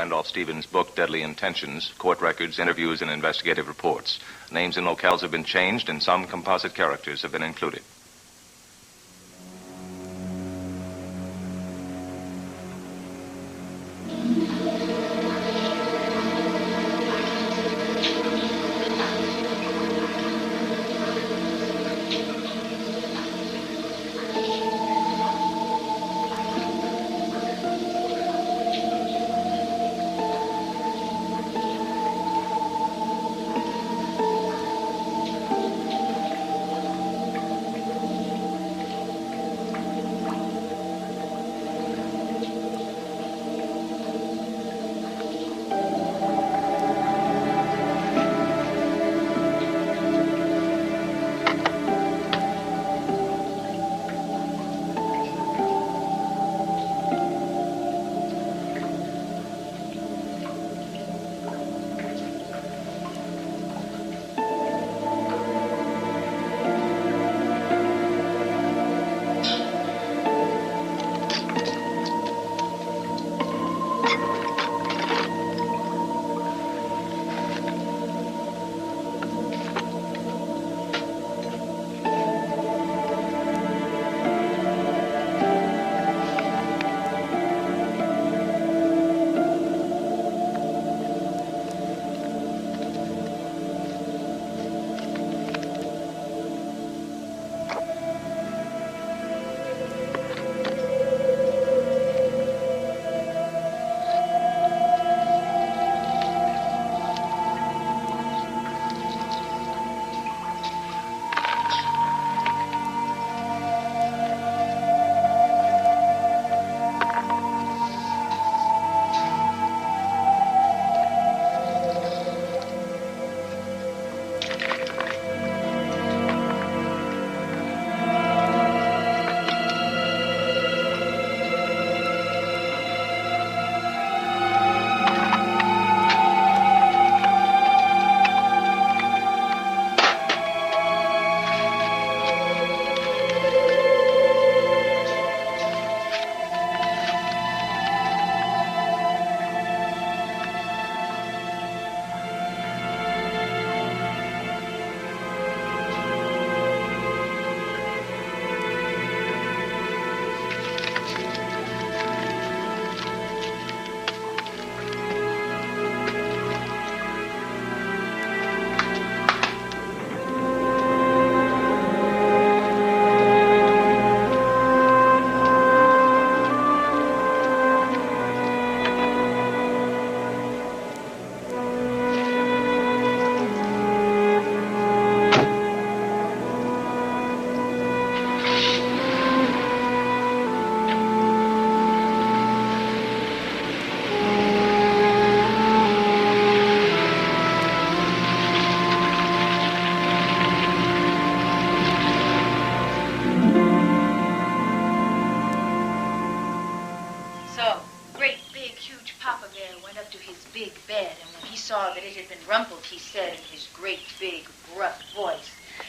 Randolph Stevens' book, Deadly Intentions, court records, interviews, and investigative reports. Names and locales have been changed, and some composite characters have been included.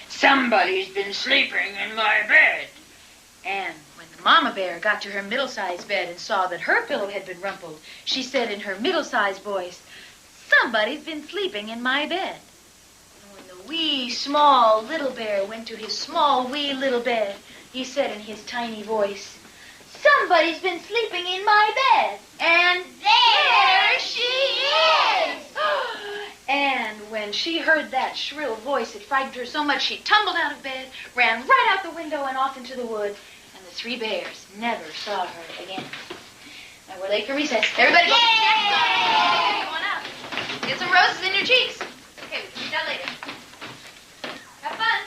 Somebody's been sleeping in my bed. And when the mama bear got to her middle-sized bed and saw that her pillow had been rumpled, she said in her middle-sized voice, "Somebody's been sleeping in my bed." And when the wee, small little bear went to his small, wee little bed, he said in his tiny voice, "Somebody's been sleeping in my bed." And there she is! And when she heard that shrill voice, it frightened her so much she tumbled out of bed, ran right out the window and off into the wood, and the three bears never saw her again. Now we're late for recess. Everybody go. Come on out. Get some roses in your cheeks. Okay, we can meet that later. Have fun.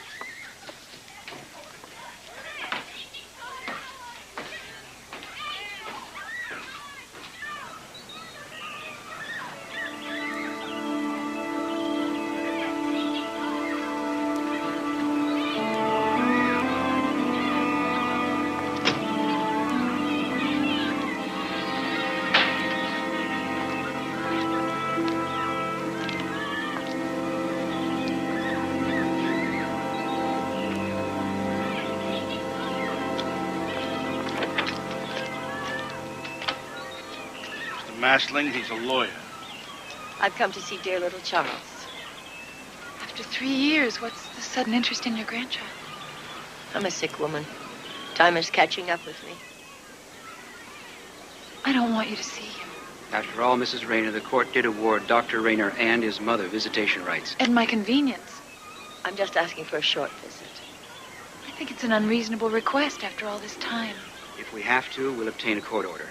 Maslin. He's a lawyer. I've come to see dear little Charles. After 3 years, what's the sudden interest in your grandchild? I'm a sick woman. Time is catching up with me. I don't want you to see him. After all, Mrs. Rayner, the court did award Dr. Rayner and his mother visitation rights. At my convenience. I'm just asking for a short visit. I think it's an unreasonable request after all this time. If we have to, we'll obtain a court order.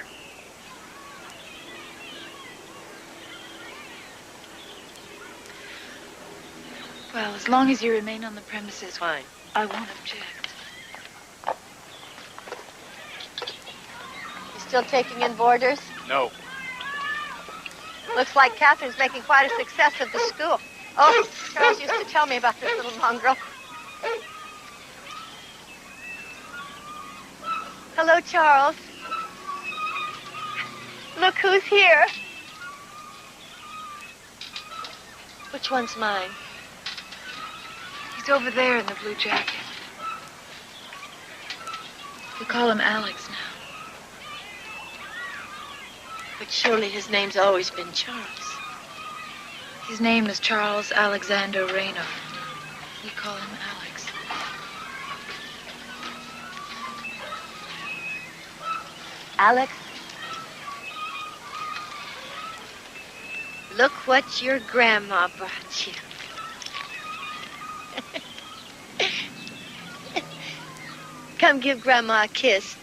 Well, as long as you remain on the premises, Fine. I won't object. You still taking in boarders? No. Looks like Catherine's making quite a success of the school. Oh, Charles used to tell me about this little mongrel. Hello, Charles. Look who's here. Which one's mine? He's over there in the blue jacket. We call him Alex now. But surely his name's always been Charles. His name is Charles Alexander Rayner. We call him Alex. Alex, look what your grandma brought you. Come give Grandma a kiss. Is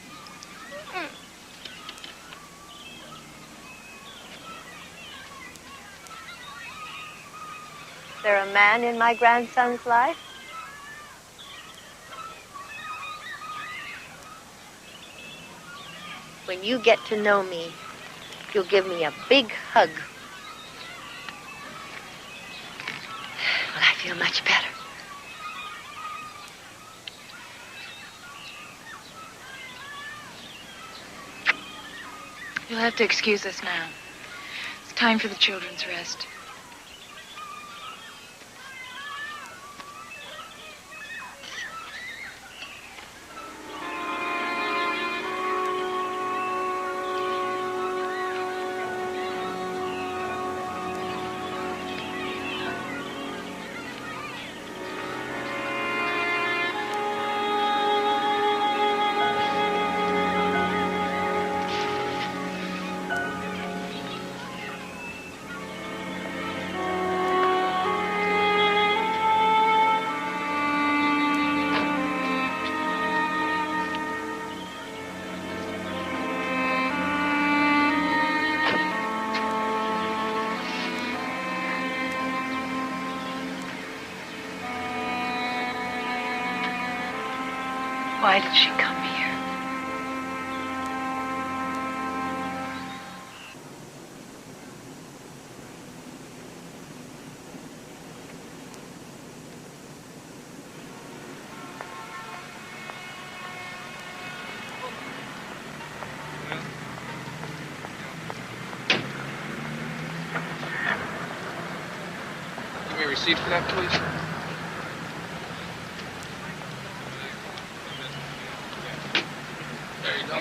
there a man in my grandson's life? When you get to know me, you'll give me a big hug. Well, I feel much better. You'll have to excuse us now. It's time for the children's rest. Why did she come here? Give me a receipt for that, please. There you go.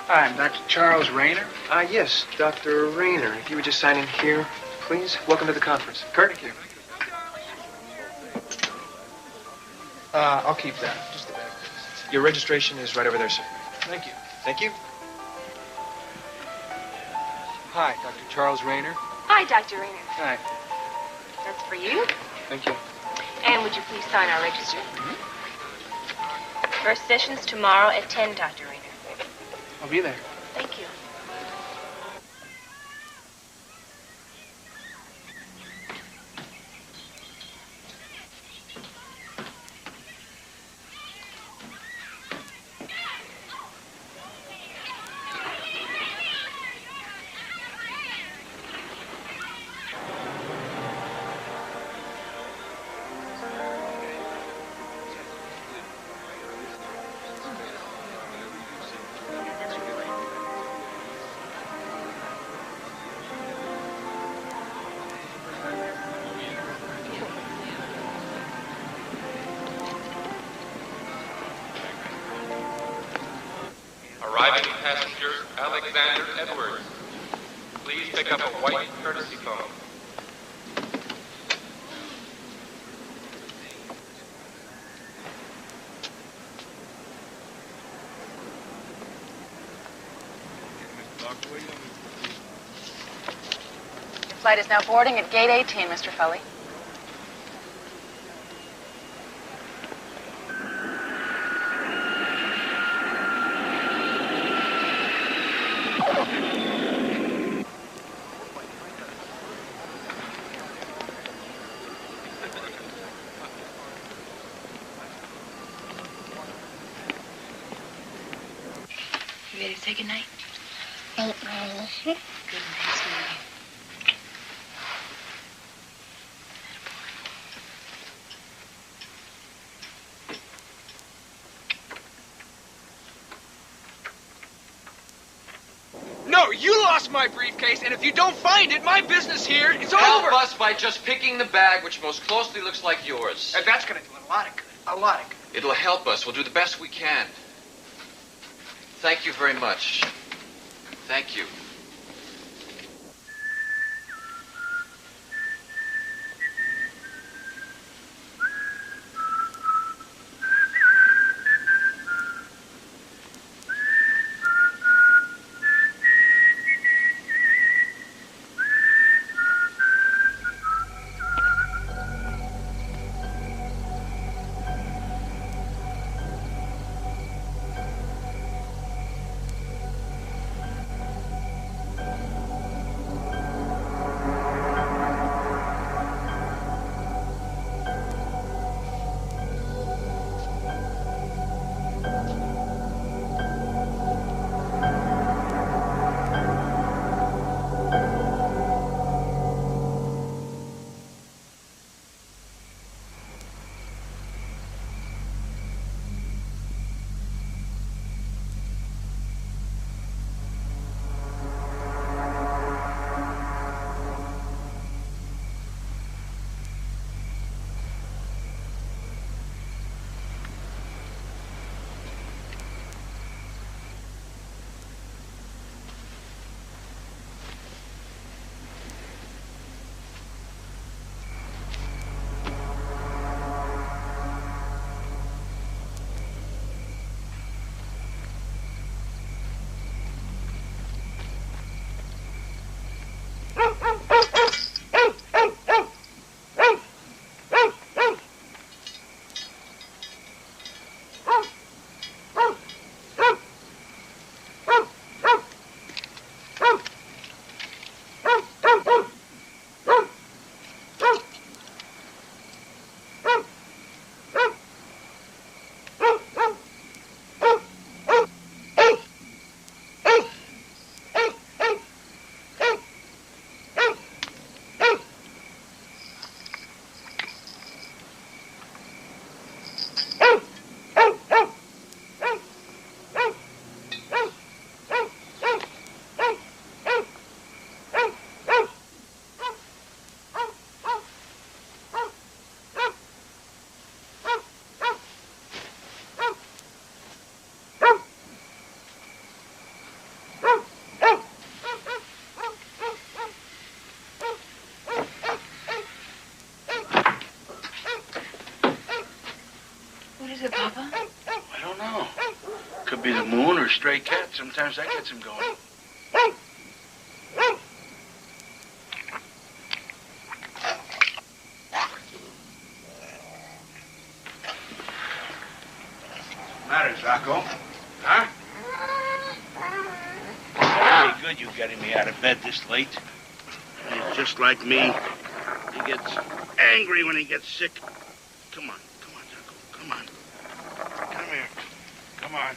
Hi, I'm Dr. Charles Rayner. Yes, Dr. Rayner. If you would just sign in here, please. Welcome to the conference. Kurt? Thank you. I'll keep that. Just the bag. Your registration is right over there, sir. Thank you. Thank you. Hi, Dr. Charles Rayner. Hi, Dr. Rayner. Hi. That's for you. Thank you. And would you please sign our register? First session's tomorrow at 10, Dr. Rayner. I'll be there. Thank you. Arriving passenger Alexander Edwards. Please pick up a white courtesy phone. Your flight is now boarding at gate 18, Mr. Foley. You ready to say goodnight? Good night, sweetie. No, you lost my briefcase, and if you don't find it, my business here is over. Help us by just picking the bag which most closely looks like yours. And that's going to do a lot of good. A lot of good. It'll help us. We'll do the best we can. Thank you very much. Thank you. Is it, Papa? I don't know. Could be the moon or a stray cat. Sometimes that gets him going. What's the matter, Zaco? Huh? Pretty good you getting me out of bed this late. He's just like me. He gets angry when he gets sick. Come on, Zaco. Come on. Come here. Come on.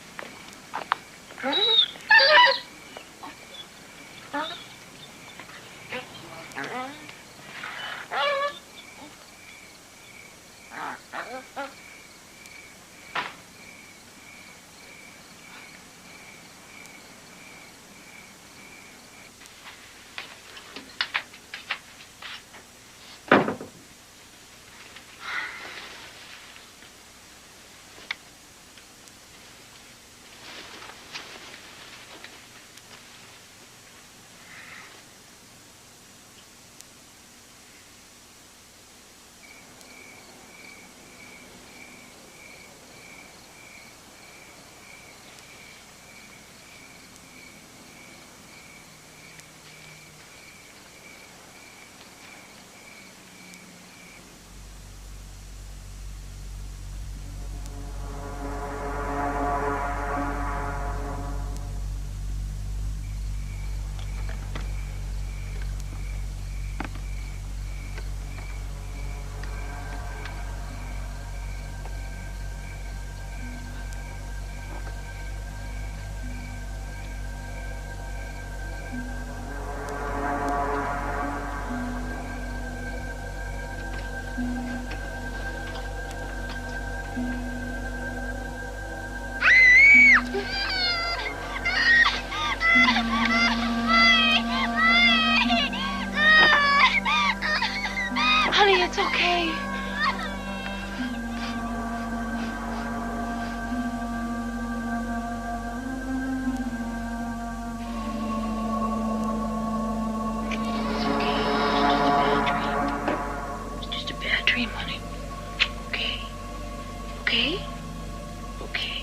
Okay.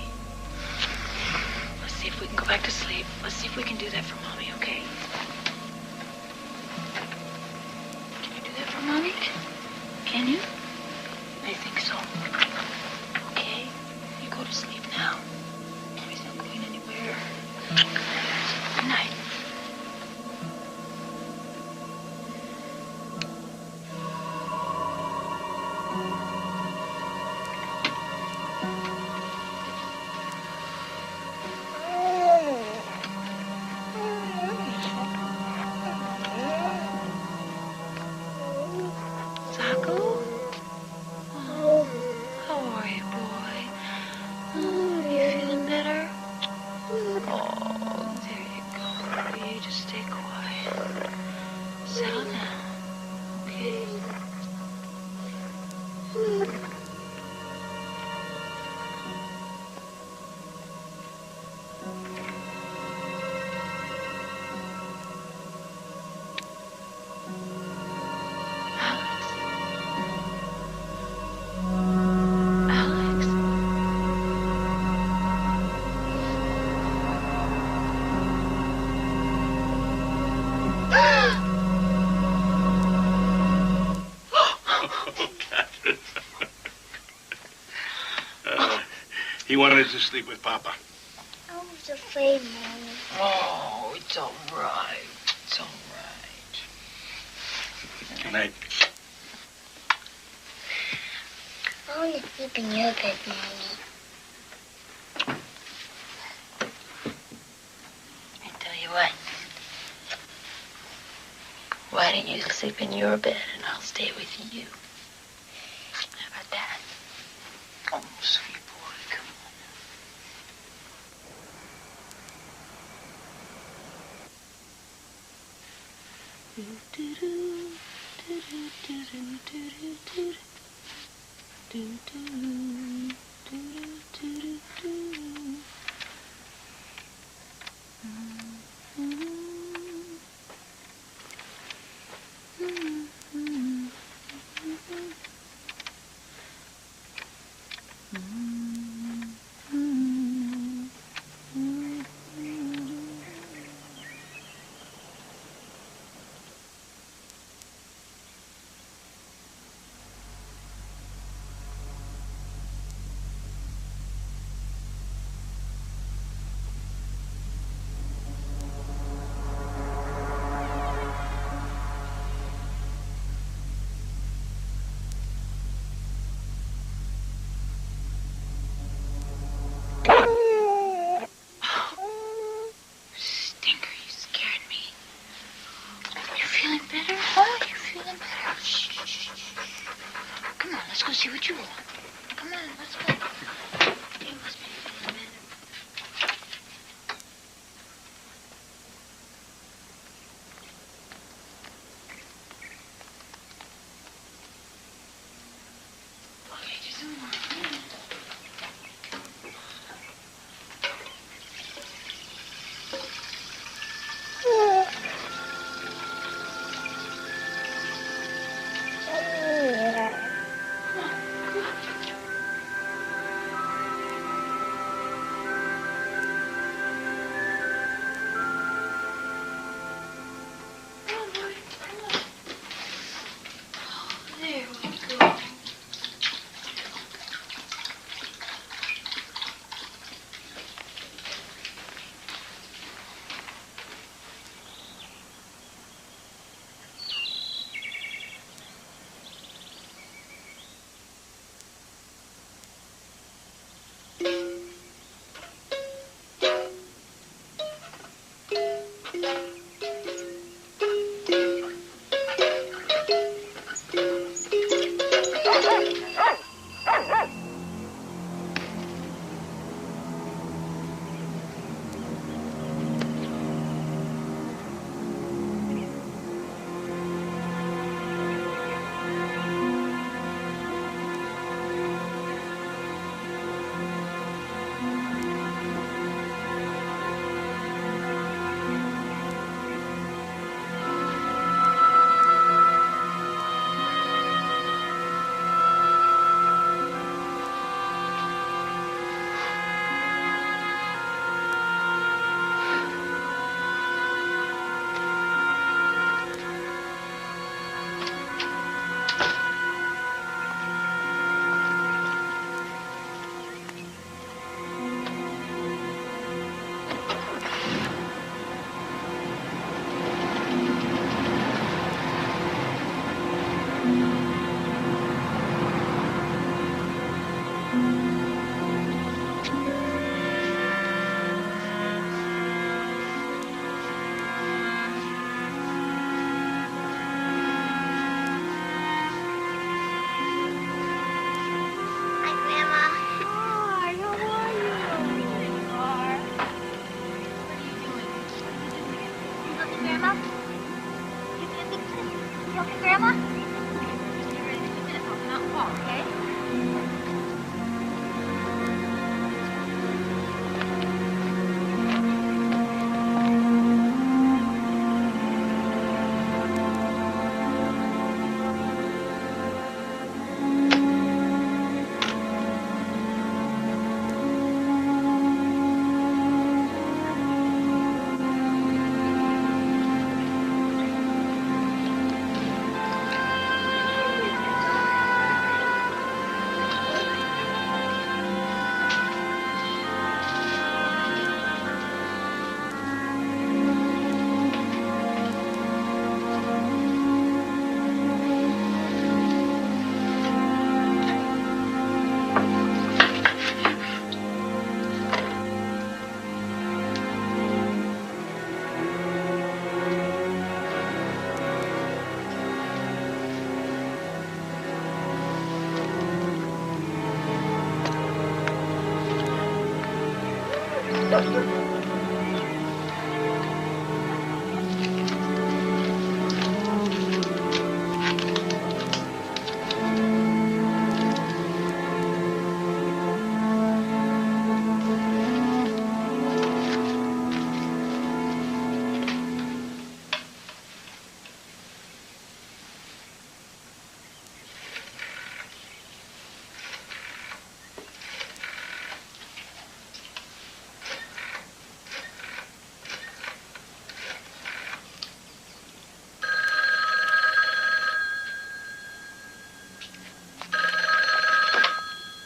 Let's see if we can go back to sleep. Let's see if we can do that for Mommy, okay? Can you do that for Mommy? Can you? I think so. Okay. You go to sleep now. Mommy's not going anywhere. Good night. He wanted to sleep with Papa. I was afraid, Mommy. Oh, it's all right. It's all right. Good night. I want to sleep in your bed, Mommy. I tell you what. Why don't you sleep in your bed and I'll stay with you? How about that? Oh, sweet boy, come on.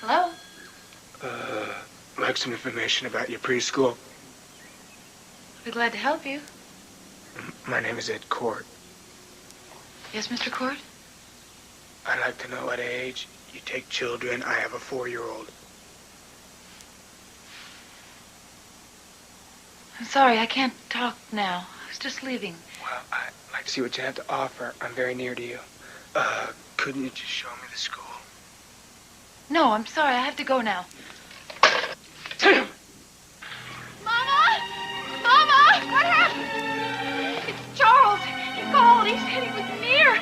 Hello? Like some information about your preschool. I'd be glad to help you. My name is Ed Court. Yes, Mr. Court? I'd like to know at age you take children. I have a 4-year-old. I'm sorry, I can't talk now. I was just leaving. Well, I'd like to see what you have to offer. I'm very near to you. Couldn't you just show me the school? No, I'm sorry. I have to go now. Tim! Mama! Mama! What happened? It's Charles. He called. He said he was near.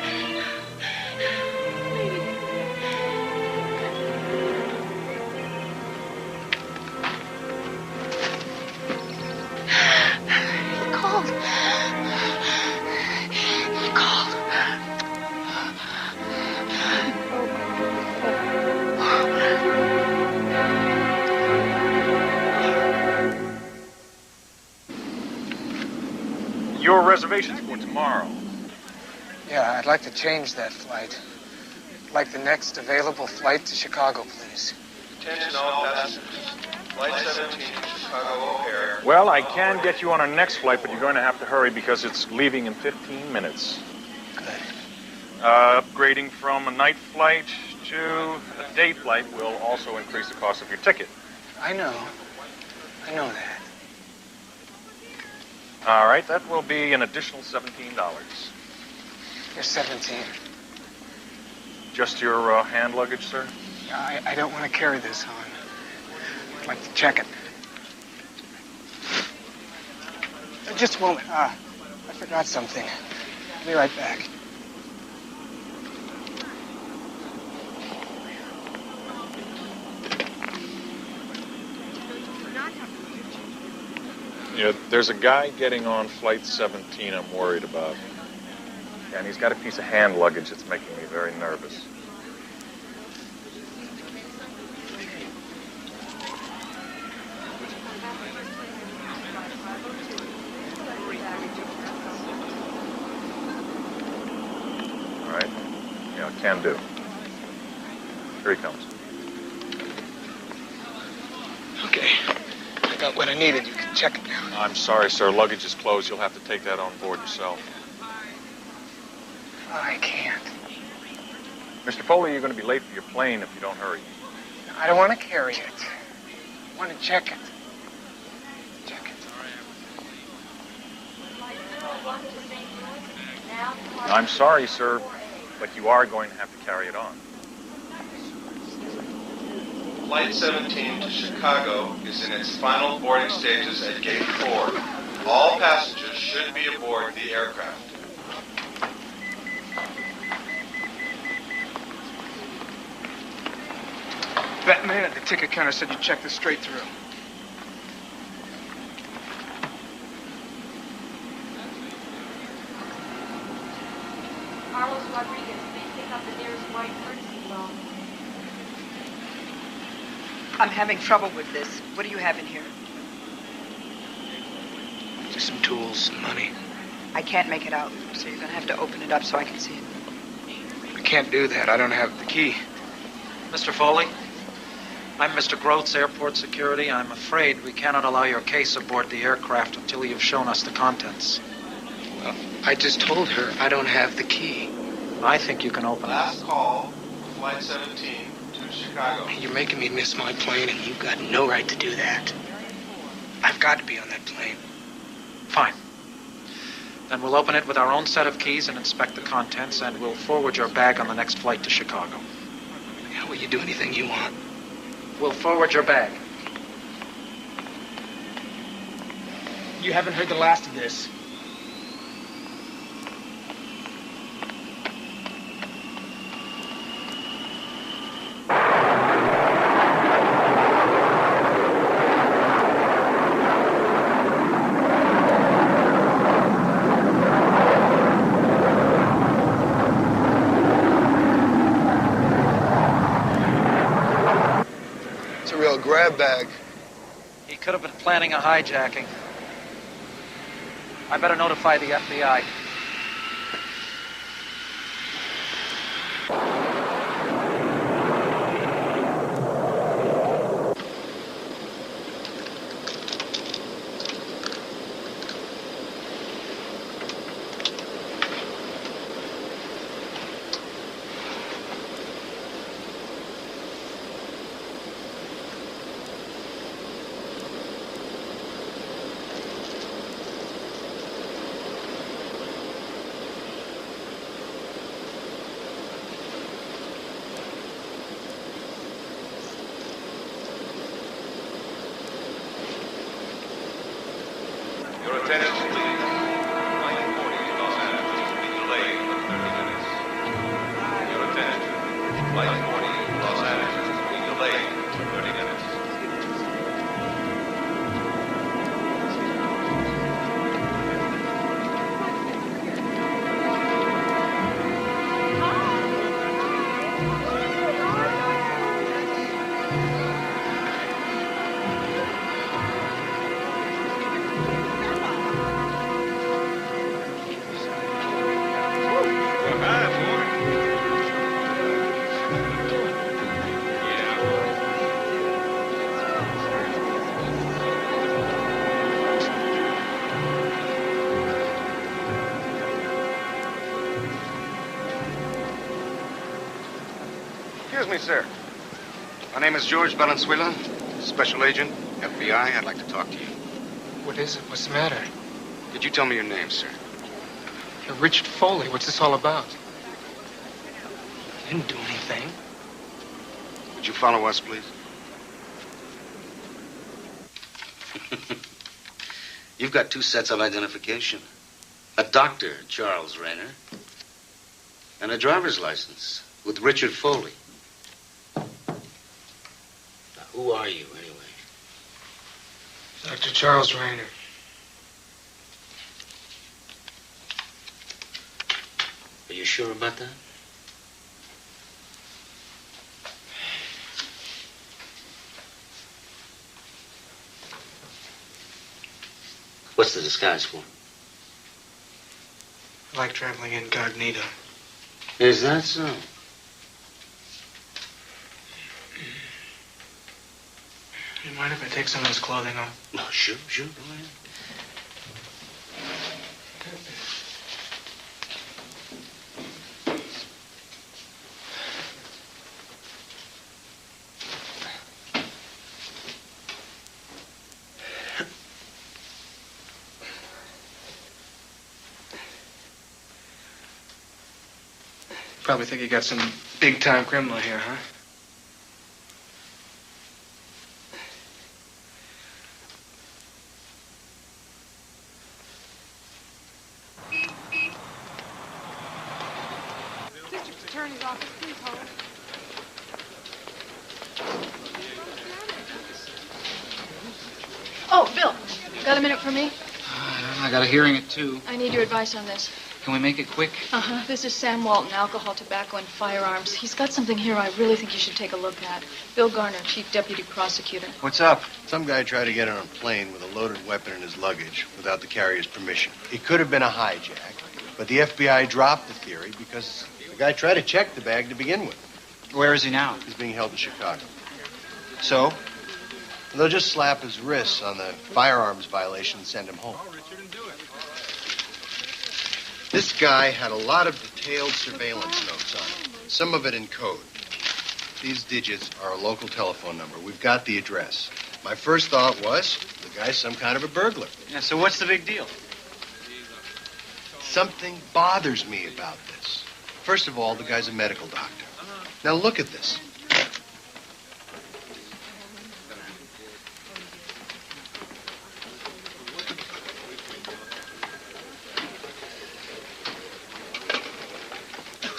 He called. He called. Your reservations for tomorrow. Yeah, I'd like to change that flight. I'd like the next available flight to Chicago, please. Attention all passengers. Flight 17 to Chicago O'Hare. Well, I can get you on our next flight, but you're going to have to hurry because it's leaving in 15 minutes. Good. Upgrading from a night flight to a day flight will also increase the cost of your ticket. I know that. All right, that will be an additional $17. You're 17. Just your hand luggage, sir? I don't want to carry this on. I'd like to check it. Just a moment. I forgot something. I'll be right back. Yeah, there's a guy getting on flight 17 I'm worried about. And he's got a piece of hand luggage that's making me very nervous. All right. Yeah, can do. Here he comes. Okay. I got what I needed. You can check it now. I'm sorry, sir. Luggage is closed. You'll have to take that on board yourself. I can't. Mr. Foley, you're going to be late for your plane if you don't hurry. I don't want to carry it. I want to check it. Check it. I'm sorry, sir, but you are going to have to carry it on. Flight 17 to Chicago is in its final boarding stages at Gate 4. All passengers should be aboard the aircraft. That man at the ticket counter said you checked this straight through. Carlos Rodriguez, please pick up the nearest white courtesy loan. I'm having trouble with this. What do you have in here? Just some tools, some money. I can't make it out, so you're going to have to open it up so I can see it. I can't do that. I don't have the key. Mr. Foley, I'm Mr. Groth's airport security. I'm afraid we cannot allow your case aboard the aircraft until you've shown us the contents. Well, I just told her I don't have the key. I think you can open it. Last call, Flight 17 to Chicago. You're making me miss my plane, and you've got no right to do that. I've got to be on that plane. Fine. Then we'll open it with our own set of keys and inspect the contents, and we'll forward your bag on the next flight to Chicago. Yeah, will you do anything you want? We'll forward your bag. You haven't heard the last of this. Grab bag. He could have been planning a hijacking. I better notify the FBI. Your attention, please. Flight 40 to Los Angeles will be delayed for 30 minutes. Your attention. Flight 40 to Los Angeles will be delayed for 30 minutes. Excuse me, sir. My name is George Valenzuela, Special Agent, FBI. I'd like to talk to you. What is it? What's the matter? Could you tell me your name, sir? Richard Foley. What's this all about? I didn't do anything. Would you follow us, please? You've got two sets of identification. A doctor, Charles Rayner, and a driver's license with Richard Foley. Now, who are you, anyway? Dr. Charles Rayner. Are you sure about that? What's the disguise for? I like traveling incognito. Is that so? You mind if I take some of this clothing off? No, sure, go ahead. Probably think you got some big-time criminal here, huh? District Attorney's office, please hold. Oh, Bill, got a minute for me? I got a hearing at 2. I need your advice on this. Can we make it quick? Uh-huh. This is Sam Walton, alcohol, tobacco, and firearms. He's got something here I really think you should take a look at. Bill Garner, Chief Deputy Prosecutor. What's up? Some guy tried to get on a plane with a loaded weapon in his luggage without the carrier's permission. It could have been a hijack, but the FBI dropped the theory because the guy tried to check the bag to begin with. Where is he now? He's being held in Chicago. So? They'll just slap his wrists on the firearms violation and send him home. This guy had a lot of detailed surveillance notes on him, some of it in code. These digits are a local telephone number. We've got the address. My first thought was, the guy's some kind of a burglar. Yeah, so what's the big deal? Something bothers me about this. First of all, the guy's a medical doctor. Now look at this.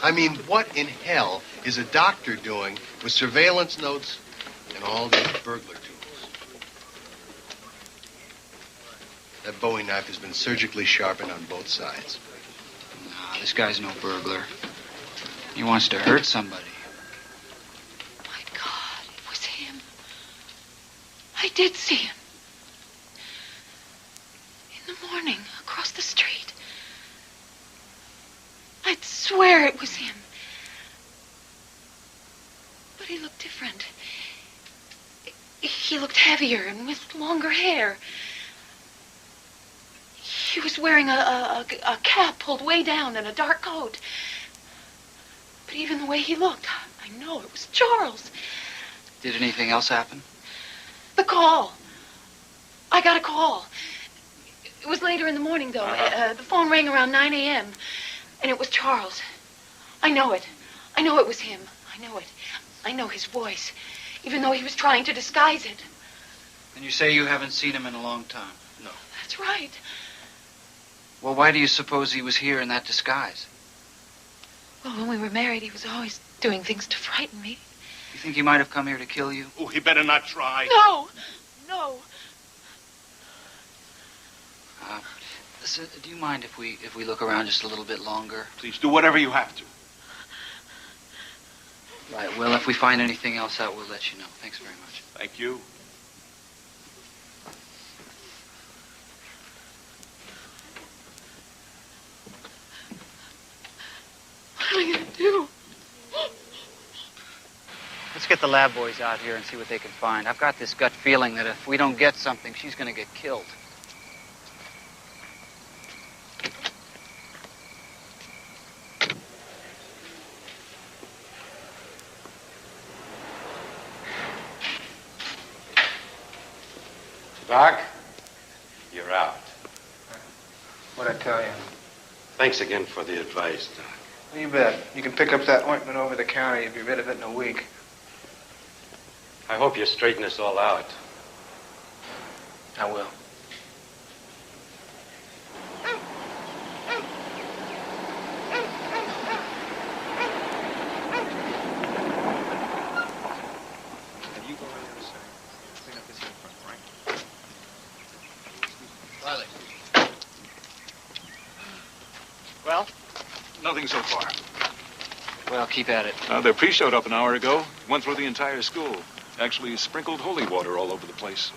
I mean, what in hell is a doctor doing with surveillance notes and all these burglar tools? That Bowie knife has been surgically sharpened on both sides. Nah, this guy's no burglar. He wants to hurt somebody. My God, it was him. I did see him. In the morning, across the street. I'd swear it was him. But he looked different. He looked heavier and with longer hair. He was wearing a cap pulled way down and a dark coat. But even the way he looked, I know it was Charles. Did anything else happen? The call. I got a call. It was later in the morning, though. The phone rang around 9 a.m., and it was Charles. I know it. I know it was him. I know it. I know his voice, even though he was trying to disguise it. And you say you haven't seen him in a long time? No. That's right. Well, why do you suppose he was here in that disguise? Well, when we were married, he was always doing things to frighten me. You think he might have come here to kill you? Oh, he better not try. No. No. Listen, do you mind if we look around just a little bit longer? Please do whatever you have to. Right, well, if we find anything else out, we'll let you know. Thanks very much. Thank you. What am I going to do? Let's get the lab boys out here and see what they can find. I've got this gut feeling that if we don't get something, she's going to get killed. Doc, you're out. What'd I tell you? Thanks again for the advice, Doc. Well, you bet. You can pick up that ointment over the counter. You'll be rid of it in a week. I hope you straighten this all out. I will. You go around the other side. Clean up this here front, right? Riley. Well? Nothing so far. Well, keep at it. Their priest showed up an hour ago. Went through the entire school. Actually sprinkled holy water all over the place.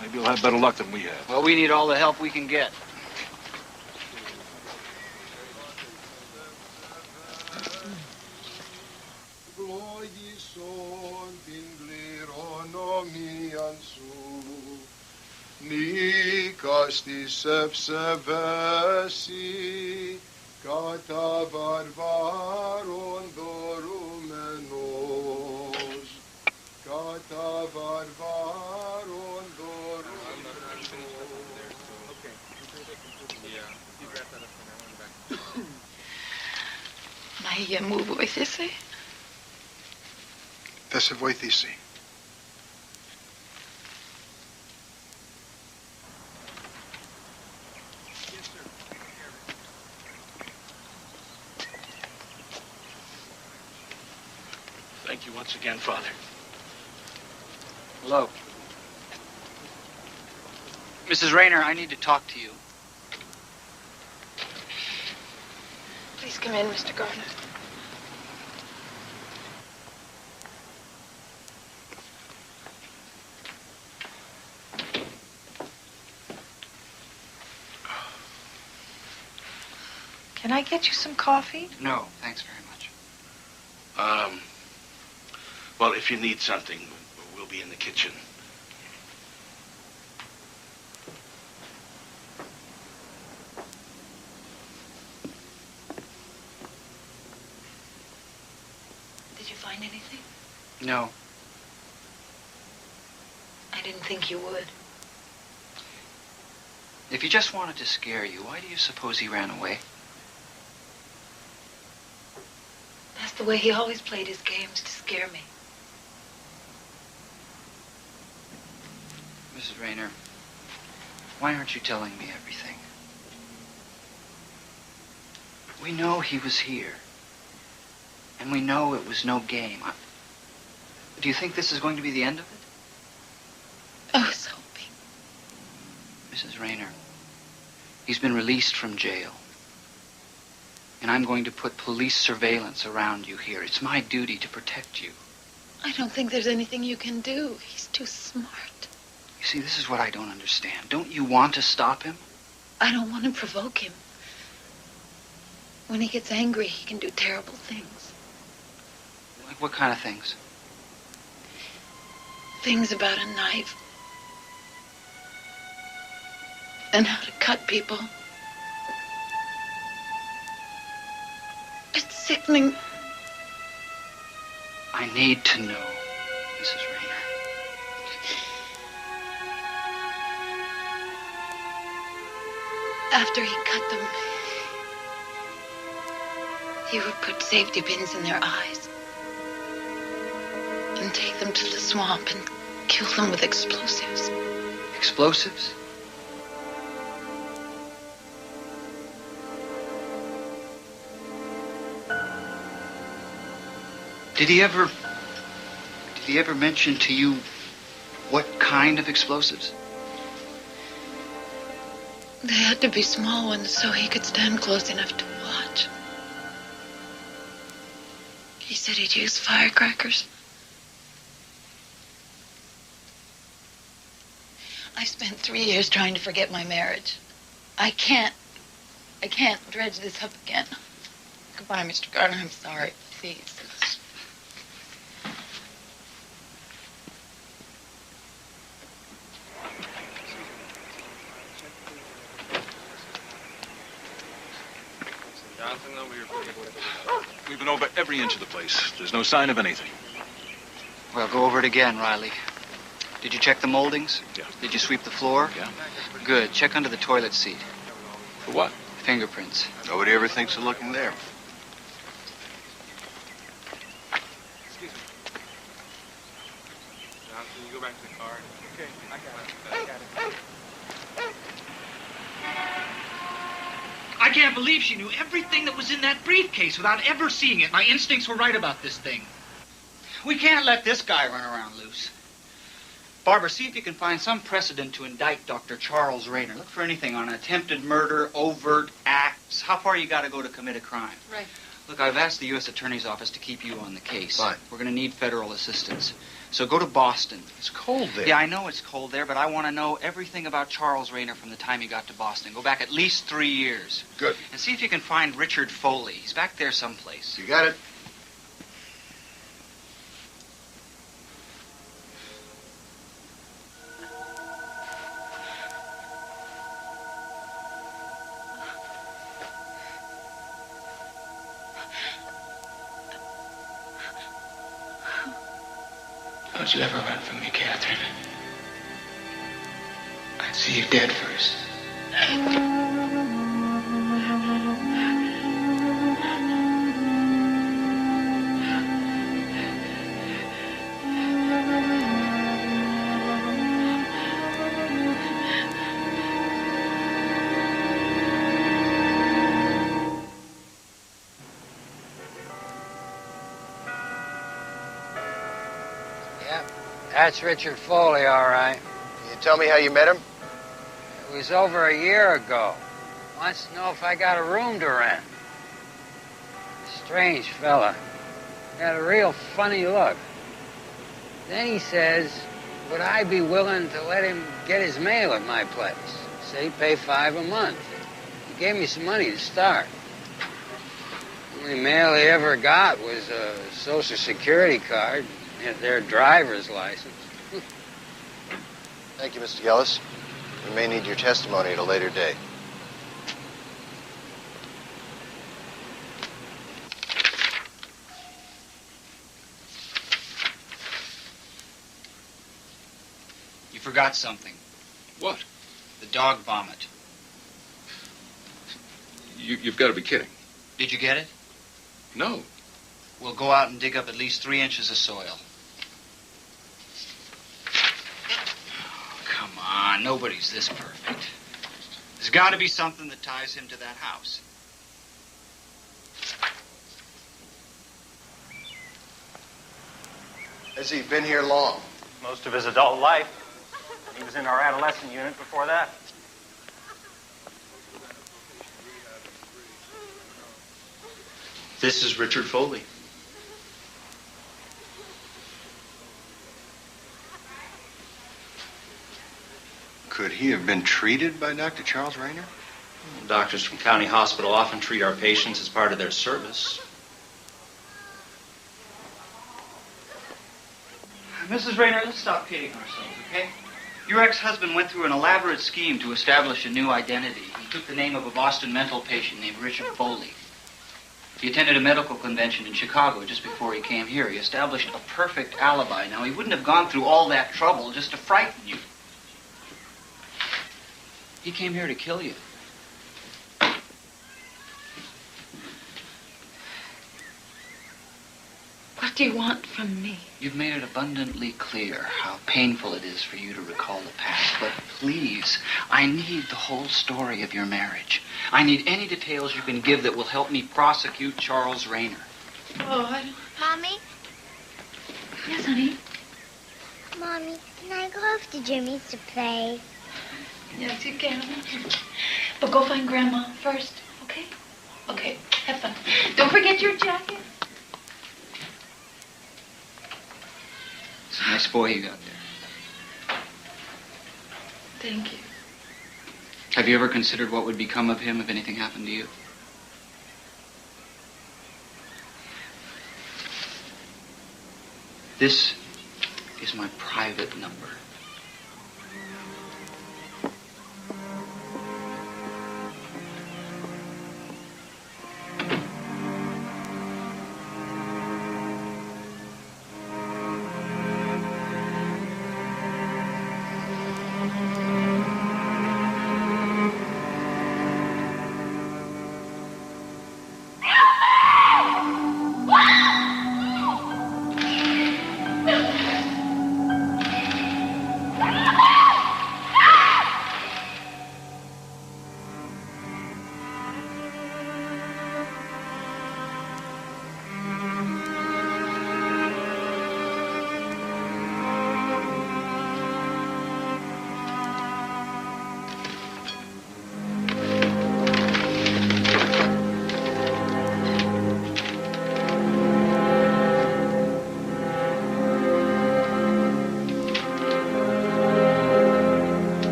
Maybe you'll have better luck than we have. Well, we need all the help we can get. Nikos της ευσεβέσει κατά βαρβάρων δωρούμενος, κατά βαρβάρων δωρούμενος. Μα μου βοηθήσει. Θα σε βοηθήσει. Thank you once again, Father. Hello. Mrs. Rayner, I need to talk to you. Please come in, Mr. Gardner. Can I get you some coffee? No, thanks very much. Well, if you need something, we'll be in the kitchen. Did you find anything? No. I didn't think you would. If he just wanted to scare you, why do you suppose he ran away? That's the way he always played his games, to scare me. Mrs. Rayner, why aren't you telling me everything? We know he was here. And we know it was no game. Do you think this is going to be the end of it? I was hoping. Mrs. Rayner, he's been released from jail. And I'm going to put police surveillance around you here. It's my duty to protect you. I don't think there's anything you can do. He's too smart. You see, this is what I don't understand. Don't you want to stop him? I don't want to provoke him. When he gets angry, he can do terrible things. Like what kind of things? Things about a knife. And how to cut people. It's sickening. I need to know, Mrs. Rayner. After he cut them, he would put safety pins in their eyes and take them to the swamp and kill them with explosives. Explosives? Did he ever mention to you what kind of explosives? They had to be small ones so he could stand close enough to watch. He said he'd use firecrackers. I spent 3 years trying to forget my marriage. I can't dredge this up again. Goodbye, Mr. Gardner. I'm sorry. Please. We've been over every inch of the place. There's no sign of anything. Well, go over it again, Riley. Did you check the moldings? Yeah. Did you sweep the floor? Yeah. Good. Check under the toilet seat. For what? Fingerprints. Nobody ever thinks of looking there. Excuse me. Johnson, you go back to the car. Okay, I got it. I can't believe she knew everything that was in that briefcase without ever seeing it. My instincts were right about this thing. We can't let this guy run around loose. Barbara, see if you can find some precedent to indict Dr. Charles Rayner. Look for anything on attempted murder, overt acts. How far you got to go to commit a crime? Right. Look, I've asked the U.S. Attorney's Office to keep you on the case. Fine. We're going to need federal assistance. So go to Boston. It's cold there. Yeah, I know it's cold there, but I want to know everything about Charles Rayner from the time he got to Boston. Go back at least 3 years. Good. And see if you can find Richard Foley. He's back there someplace. You got it. Don't you ever run from me, Catherine. I'd see you dead first. That's Richard Foley, all right. Can you tell me how you met him? It was over a year ago. Wants to know if I got a room to rent. Strange fella. Got a real funny look. Then he says, would I be willing to let him get his mail at my place? Say, pay $5 a month. He gave me some money to start. The only mail he ever got was a Social Security card and their driver's license. Thank you, Mr. Gellis. We may need your testimony at a later date. You forgot something. What? The dog vomit. You've got to be kidding. Did you get it? No. We'll go out and dig up at least 3 inches of soil. Come on, nobody's this perfect. There's got to be something that ties him to that house. Has he been here long? Most of his adult life. He was in our adolescent unit before that. This is Richard Foley. Could he have been treated by Dr. Charles Rayner? Doctors from County Hospital often treat our patients as part of their service. Mrs. Rayner, let's stop kidding ourselves, okay? Your ex-husband went through an elaborate scheme to establish a new identity. He took the name of a Boston mental patient named Richard Foley. He attended a medical convention in Chicago just before he came here. He established a perfect alibi. Now, he wouldn't have gone through all that trouble just to frighten you. He came here to kill you. What do you want from me? You've made it abundantly clear how painful it is for you to recall the past. But please, I need the whole story of your marriage. I need any details you can give that will help me prosecute Charles Rayner. Oh, I don't... Mommy? Yes, honey? Mommy, can I go off to Jimmy's to play? Yes, you can. But go find Grandma first, okay? Okay, have fun. Don't forget your jacket. It's a nice boy you got there. Thank you. Have you ever considered what would become of him if anything happened to you? This is my private number.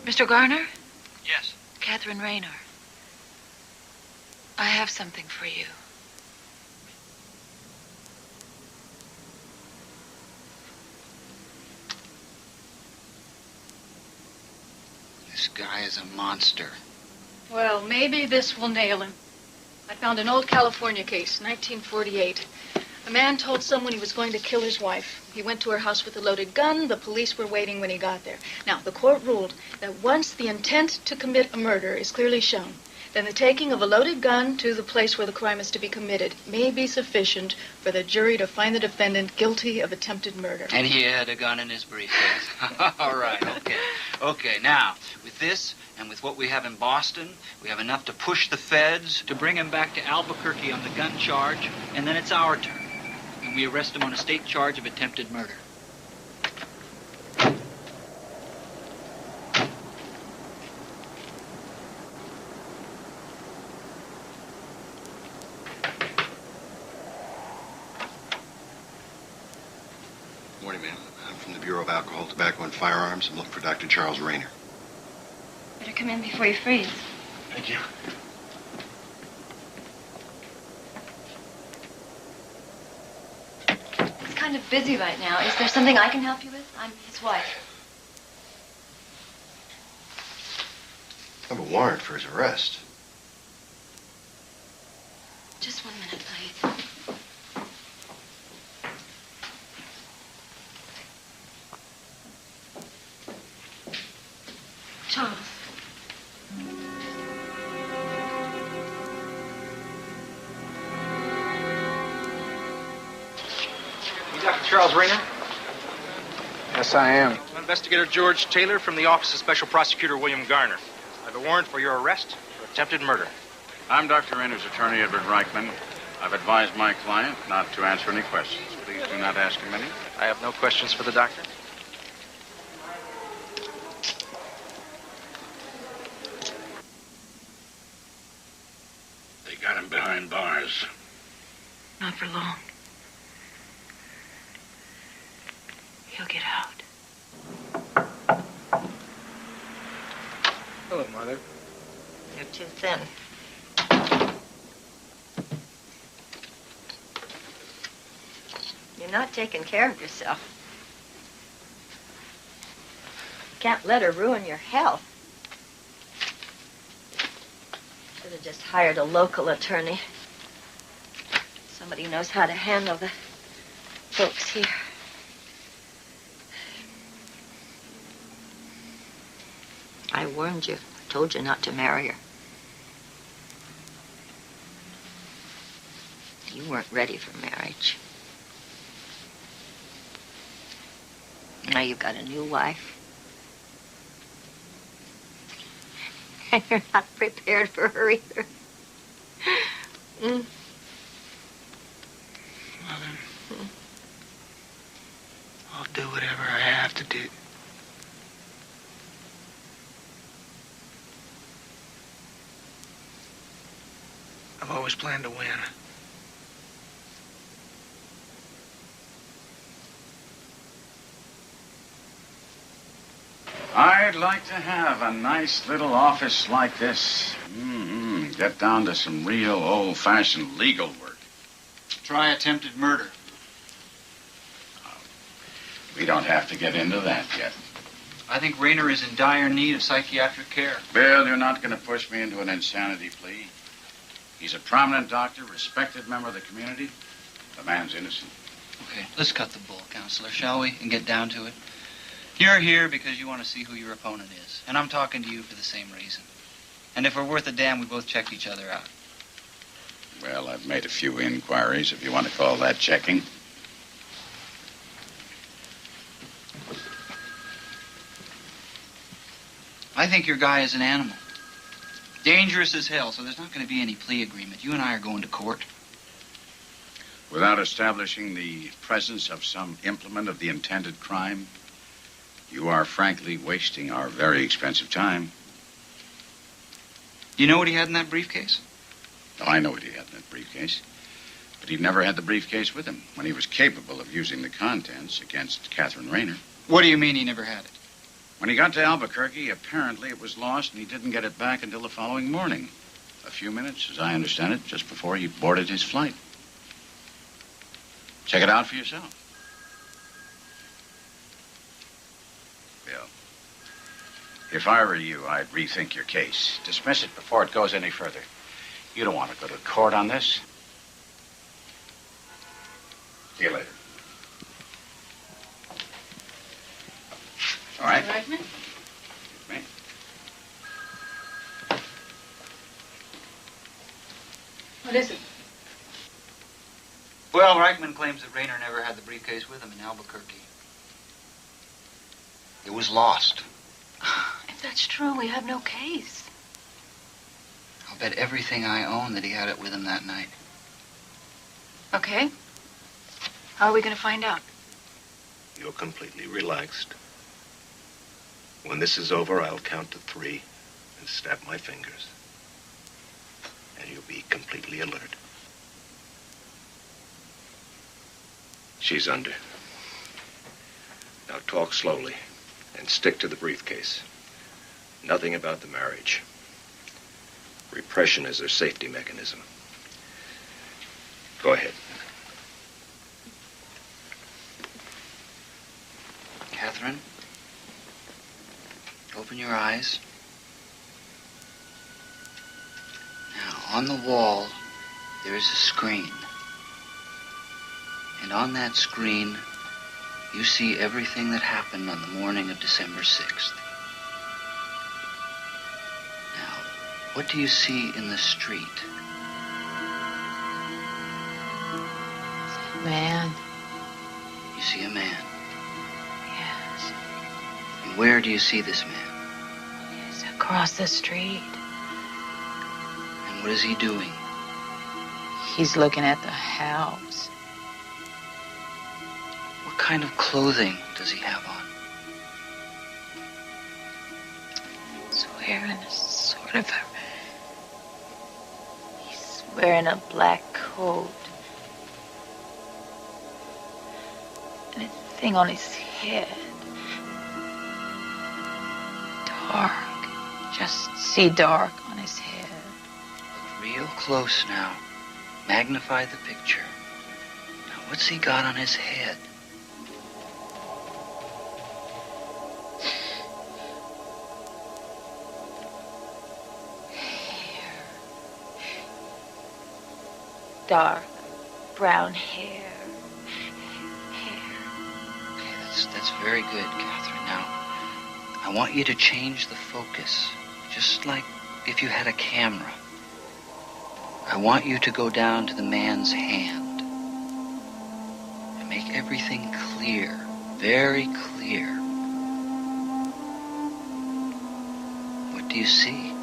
Mr. Garner? Yes. Catherine Rayner. I have something for you. This guy is a monster. Well, maybe this will nail him. I found an old California case, 1948. A man told someone he was going to kill his wife. He went to her house with a loaded gun. The police were waiting when he got there. Now, the court ruled that once the intent to commit a murder is clearly shown, then the taking of a loaded gun to the place where the crime is to be committed may be sufficient for the jury to find the defendant guilty of attempted murder. And he had a gun in his briefcase. All right, okay. Okay, now, with this and with what we have in Boston, we have enough to push the feds to bring him back to Albuquerque on the gun charge, and then it's our turn. And we arrest him on a state charge of attempted murder. Morning, ma'am. I'm from the Bureau of Alcohol, Tobacco, and Firearms. I'm looking for Dr. Charles Rayner. Better come in before you freeze. Thank you. He's kind of busy right now. Is there something I can help you with? I'm his wife. I have a warrant for his arrest. Just 1 minute, please. Charles. You Dr. Charles Rayner? Yes, I am. Investigator George Taylor from the Office of Special Prosecutor William Garner. I have a warrant for your arrest for attempted murder. I'm Dr. Rayner's attorney, Edward Reichman. I've advised my client not to answer any questions. Please do not ask him any. I have no questions for the doctor. They got him behind bars. Not for long. He'll get out. Hello, Mother. You're too thin. You're not taking care of yourself. You can't let her ruin your health. Should have just hired a local attorney. Somebody who knows how to handle the folks here. I warned you. I told you not to marry her. You weren't ready for marriage. Now you've got a new wife. And you're not prepared for her either. Mother, I'll do whatever I have to do. I've always planned to win. I'd like to have a nice little office like this. Get down to some real old-fashioned legal work. Try attempted murder. We don't have to get into that yet. I think Rayner is in dire need of psychiatric care. Bill, you're not going to push me into an insanity plea. He's a prominent doctor, respected member of the community. The man's innocent. Okay, let's cut the bull, Counselor, shall we? And get down to it. You're here because you want to see who your opponent is. And I'm talking to you for the same reason. And if we're worth a damn, we both check each other out. Well, I've made a few inquiries, if you want to call that checking. I think your guy is an animal. Dangerous as hell, so there's not going to be any plea agreement. You and I are going to court. Without establishing the presence of some implement of the intended crime, you are frankly wasting our very expensive time. You know what he had in that briefcase? Oh, I know what he had in that briefcase. But he never had the briefcase with him when he was capable of using the contents against Catherine Rayner. What do you mean he never had it? When he got to Albuquerque, apparently it was lost and he didn't get it back until the following morning. A few minutes, as I understand it, just before he boarded his flight. Check it out for yourself. Bill, if I were you, I'd rethink your case. Dismiss it before it goes any further. You don't want to go to court on this. See you later. All right. Reichman? Me? What is it? Well, Reichman claims that Rayner never had the briefcase with him in Albuquerque. It was lost. If that's true, we have no case. I'll bet everything I own that he had it with him that night. Okay. How are we going to find out? You're completely relaxed. When this is over, I'll count to 3 and snap my fingers. And you'll be completely alert. She's under. Now talk slowly and stick to the briefcase. Nothing about the marriage. Repression is their safety mechanism. Go ahead. Catherine, open your eyes. Now, on the wall, there is a screen. And on that screen, you see everything that happened on the morning of December 6th. Now, what do you see in the street? Man. You see a man. Yes. Where do you see this man? He's across the street. And what is he doing? He's looking at the house. What kind of clothing does he have on? He's wearing a sort of a... He's wearing a black coat. And a thing on his head. Dark. Just see dark on his head. Look real close now. Magnify the picture. Now, what's he got on his head? Dark brown hair. Okay, that's very good, Catherine. Now, I want you to change the focus, just like if you had a camera. I want you to go down to the man's hand and make everything clear, very clear. What do you see?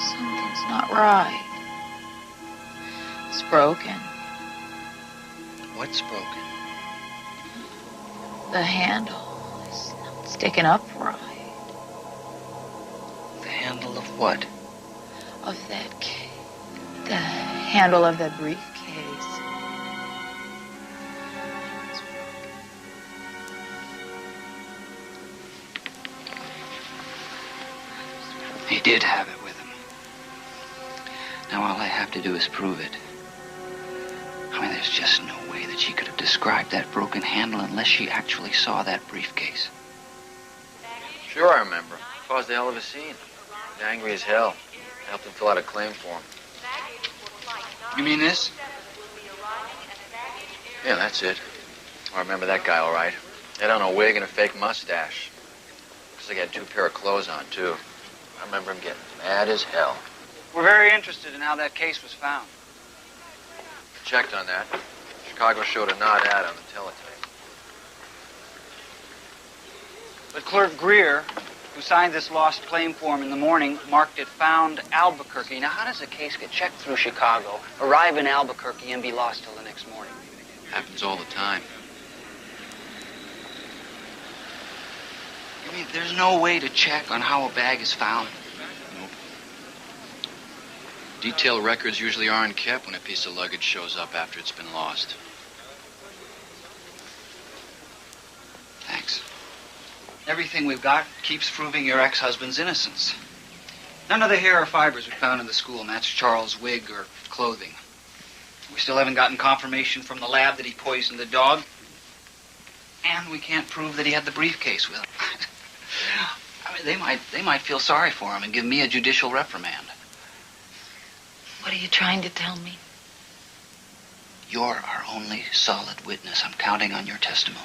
Something's not right. It's broken. What's broken? The handle is not sticking up right. The handle of what? Of that the handle of that briefcase. He did have it with him. Now all I have to do is prove it. I mean, there's just no way that she could have described that broken handle unless she actually saw that briefcase. Sure, I remember. Caused a hell of a scene. He was angry as hell. I helped him fill out a claim for him. You mean this? Yeah, that's it. I remember that guy all right. He had on a wig and a fake mustache. Looks like he had 2 pair of clothes on, too. I remember him getting mad as hell. We're very interested in how that case was found. Checked on that. Chicago showed a nod ad on the teletype. But Clerk Greer, who signed this lost claim form in the morning, marked it found Albuquerque. Now, how does a case get checked through Chicago, arrive in Albuquerque, and be lost till the next morning? Happens all the time. You mean there's no way to check on how a bag is found? Nope. Detailed records usually aren't kept when a piece of luggage shows up after it's been lost. Thanks. Everything we've got keeps proving your ex-husband's innocence. None of the hair or fibers we found in the school match Charles' wig or clothing. We still haven't gotten confirmation from the lab that he poisoned the dog. And we can't prove that he had the briefcase with him. I mean, they might feel sorry for him and give me a judicial reprimand. What are you trying to tell me? You're our only solid witness. I'm counting on your testimony.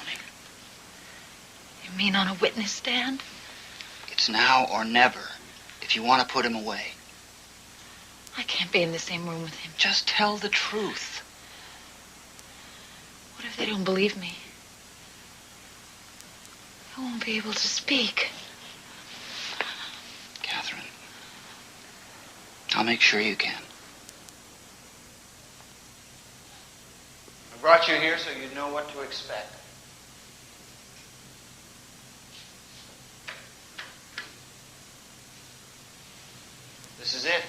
You mean on a witness stand? It's now or never, if you want to put him away. I can't be in the same room with him. Just tell the truth. What if they don't believe me? I won't be able to speak. Catherine, I'll make sure you can. I brought you here so you know what to expect. This is it.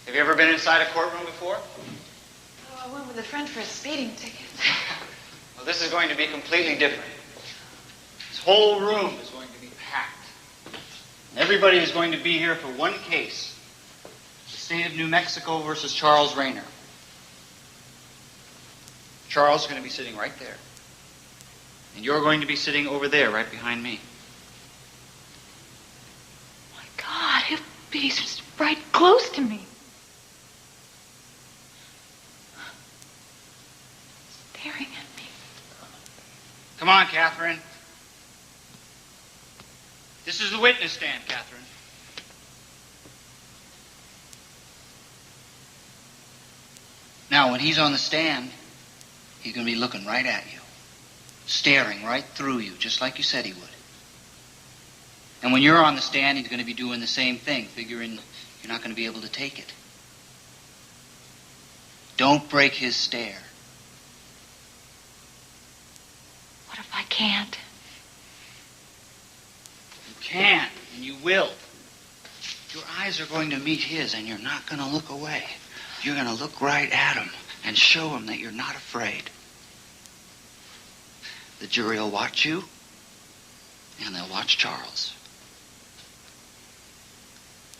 Have you ever been inside a courtroom before? Oh, I went with a friend for a speeding ticket. Well, this is going to be completely different. This whole room is going to be packed. And everybody is going to be here for one case. The state of New Mexico versus Charles Rayner. Charles is going to be sitting right there. And you're going to be sitting over there, right behind me. God, he's right close to me. Staring at me. Come on, Catherine. This is the witness stand, Catherine. Now, when he's on the stand, he's going to be looking right at you, staring right through you, just like you said he would. And when you're on the stand, he's going to be doing the same thing, figuring you're not going to be able to take it. Don't break his stare. What if I can't? You can, and you will. Your eyes are going to meet his, and you're not going to look away. You're going to look right at him and show him that you're not afraid. The jury will watch you, and they'll watch Charles.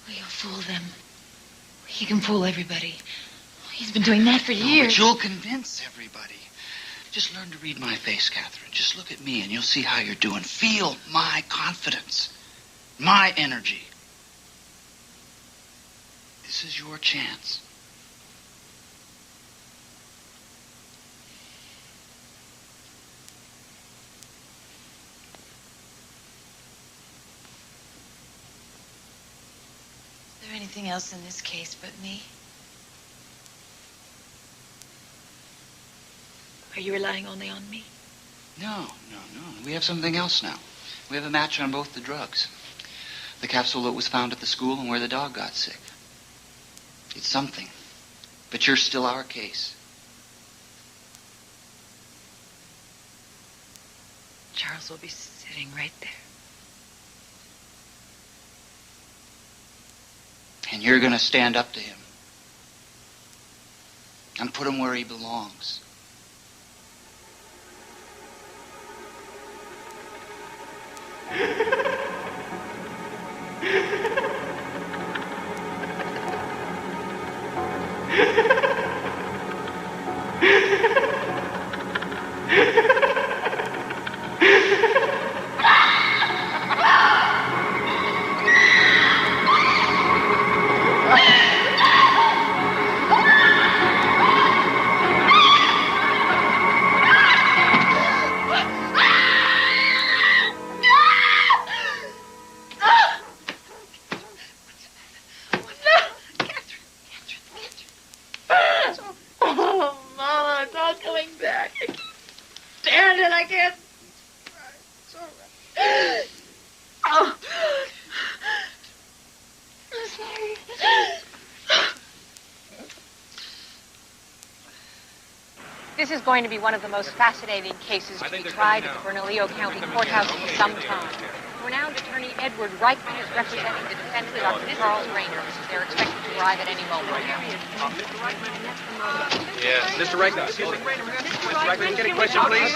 Well, you'll fool them. He can fool everybody. He's been doing that for years. But you'll convince everybody. Just learn to read my face, Catherine. Just look at me, and you'll see how you're doing. Feel my confidence, my energy. This is your chance. Is there anything else in this case but me? Are you relying only on me? No. We have something else now. We have a match on both the drugs. The capsule that was found at the school and where the dog got sick. It's something. But you're still our case. Charles will be sitting right there. And you're going to stand up to him. And put him where he belongs. This is going to be one of the most fascinating cases to be tried at the Bernalillo County Courthouse in some time. Renowned attorney Edward Reichman is representing the defendant, Dr. Charles Rayner. They're expected to arrive at any moment. Yes. Mr. Reichman, excuse me. Mr. Reichman, get a question, please.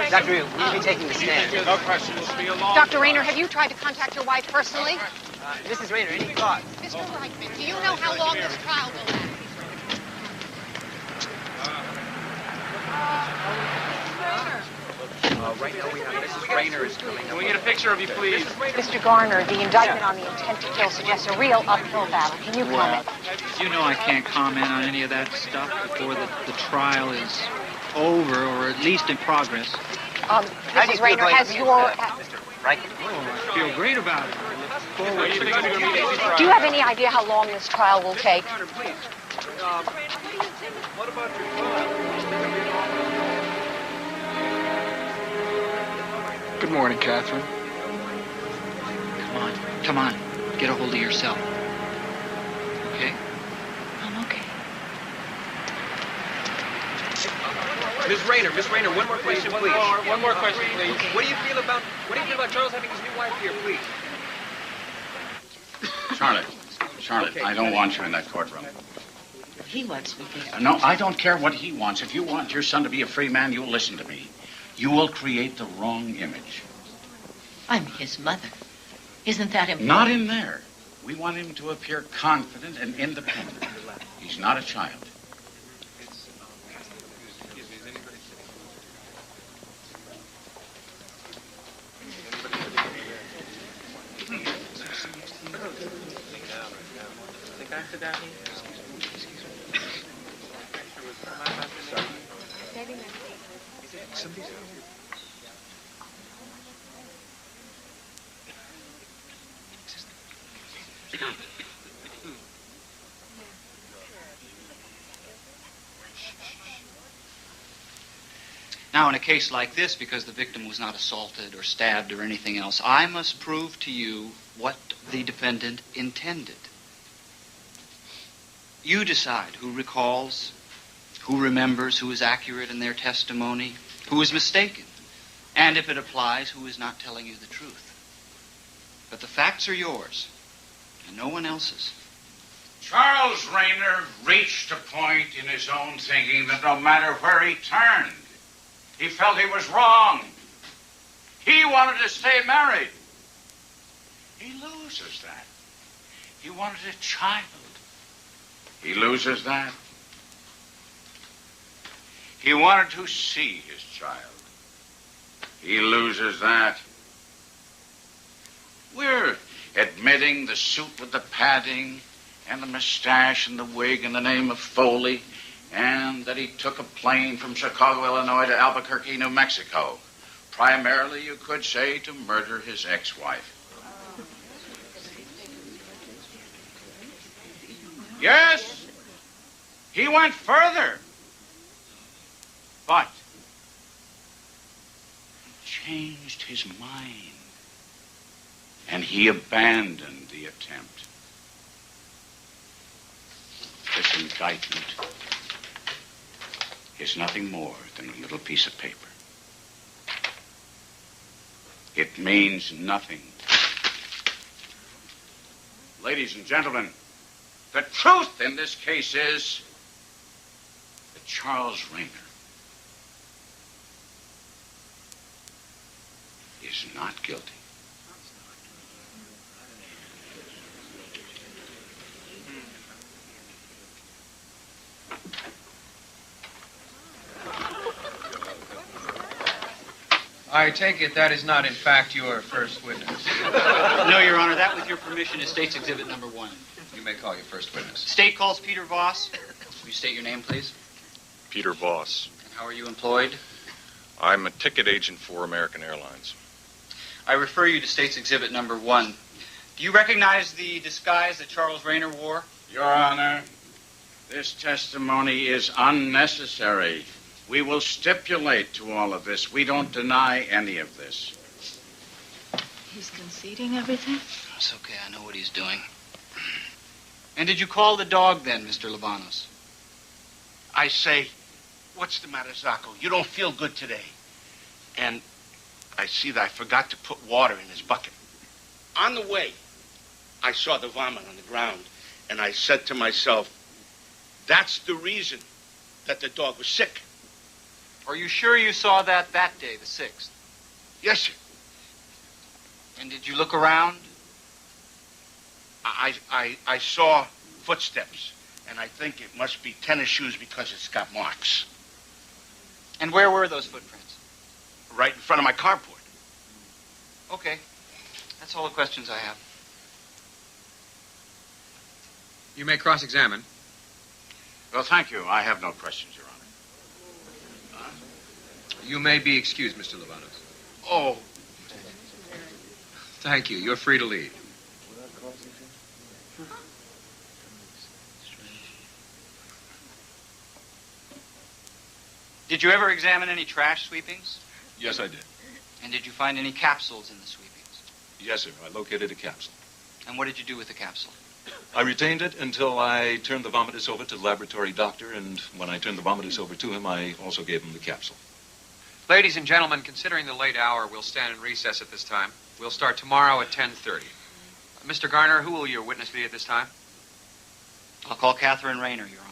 Dr. Rayner, will you be taking the stand? No questions. Dr. Rayner, have you tried to contact your wife personally? Mrs. Rayner, any thoughts? Mr. Reichman, do you know how long this trial will last? Right now we have Mrs. Rayner is coming. Can we get a picture of you, please? Mr. Garner, the indictment on the intent to kill suggests a real uphill battle. Can you comment? You know I can't comment on any of that stuff before the trial is over, or at least in progress. Mrs. Rayner, has your... Right. I feel great about it. I look forward to it. Do you have any idea how long this trial will take? What about your Good morning, Catherine. Come on. Get a hold of yourself. Okay? I'm okay. Miss Rayner, one more question, please. One more question, please. What do you feel about Charles having his new wife here, please? Charlotte, I don't want you in that courtroom. He wants me there. No, I don't care what he wants. If you want your son to be a free man, you'll listen to me. You will create the wrong image. I'm his mother. Isn't that important? Not in there. We want him to appear confident and independent. He's not a child. Now, in a case like this, because the victim was not assaulted or stabbed or anything else, I must prove to you what the defendant intended. You decide who recalls, who remembers, who is accurate in their testimony, who is mistaken, and if it applies, who is not telling you the truth. But the facts are yours, and no one else's. Charles Rayner reached a point in his own thinking that no matter where he turned, he felt he was wrong. He wanted to stay married. He loses that. He wanted a child. He loses that. He wanted to see his child. He loses that. We're admitting the suit with the padding and the mustache and the wig in the name of Foley, and that he took a plane from Chicago, Illinois to Albuquerque, New Mexico. Primarily, you could say, to murder his ex-wife. Yes, he went further. But he changed his mind, and he abandoned the attempt. This indictment is nothing more than a little piece of paper. It means nothing. Ladies and gentlemen, the truth in this case is that Charles Rayner is not guilty. I take it that is not, in fact, your first witness. No, Your Honor. That, with your permission, is State's Exhibit number 1. You may call your first witness. State calls Peter Voss. Will you state your name, please? Peter Voss. And how are you employed? I'm a ticket agent for American Airlines. I refer you to State's Exhibit number 1. Do you recognize the disguise that Charles Rayner wore? Your Honor, this testimony is unnecessary. We will stipulate to all of this. We don't deny any of this. He's conceding everything? It's okay. I know what he's doing. And did you call the dog then, Mr. Libanos? I say, what's the matter, Zacco? You don't feel good today. And I see that I forgot to put water in his bucket. On the way, I saw the vomit on the ground, and I said to myself, that's the reason that the dog was sick. Are you sure you saw that day, the 6th? Yes, sir. And did you look around? I saw footsteps, and I think it must be tennis shoes because it's got marks. And where were those footprints? Right in front of my carport. Okay. That's all the questions I have. You may cross-examine. Well, thank you. I have no questions, Your Honor. You may be excused, Mr. Libanos. Oh. Thank you. You're free to leave. Did you ever examine any trash sweepings? Yes, I did. And did you find any capsules in the sweepings? Yes, sir. I located a capsule. And what did you do with the capsule? I retained it until I turned the vomitus over to the laboratory doctor, and when I turned the vomitus over to him, I also gave him the capsule. Ladies and gentlemen, considering the late hour, we'll stand in recess at this time. We'll start tomorrow at 10:30. Mr. Garner, who will your witness be at this time? I'll call Catherine Rayner, Your Honor.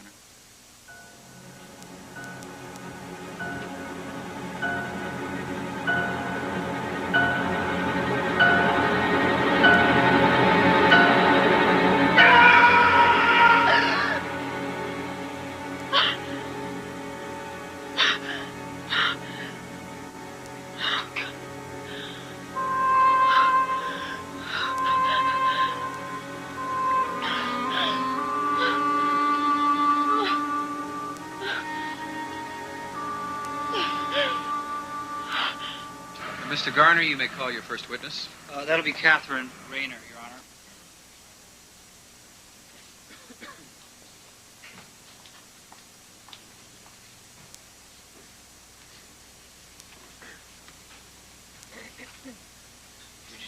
Mr. Garner, you may call your first witness. That'll be Catherine Rayner, Your Honor.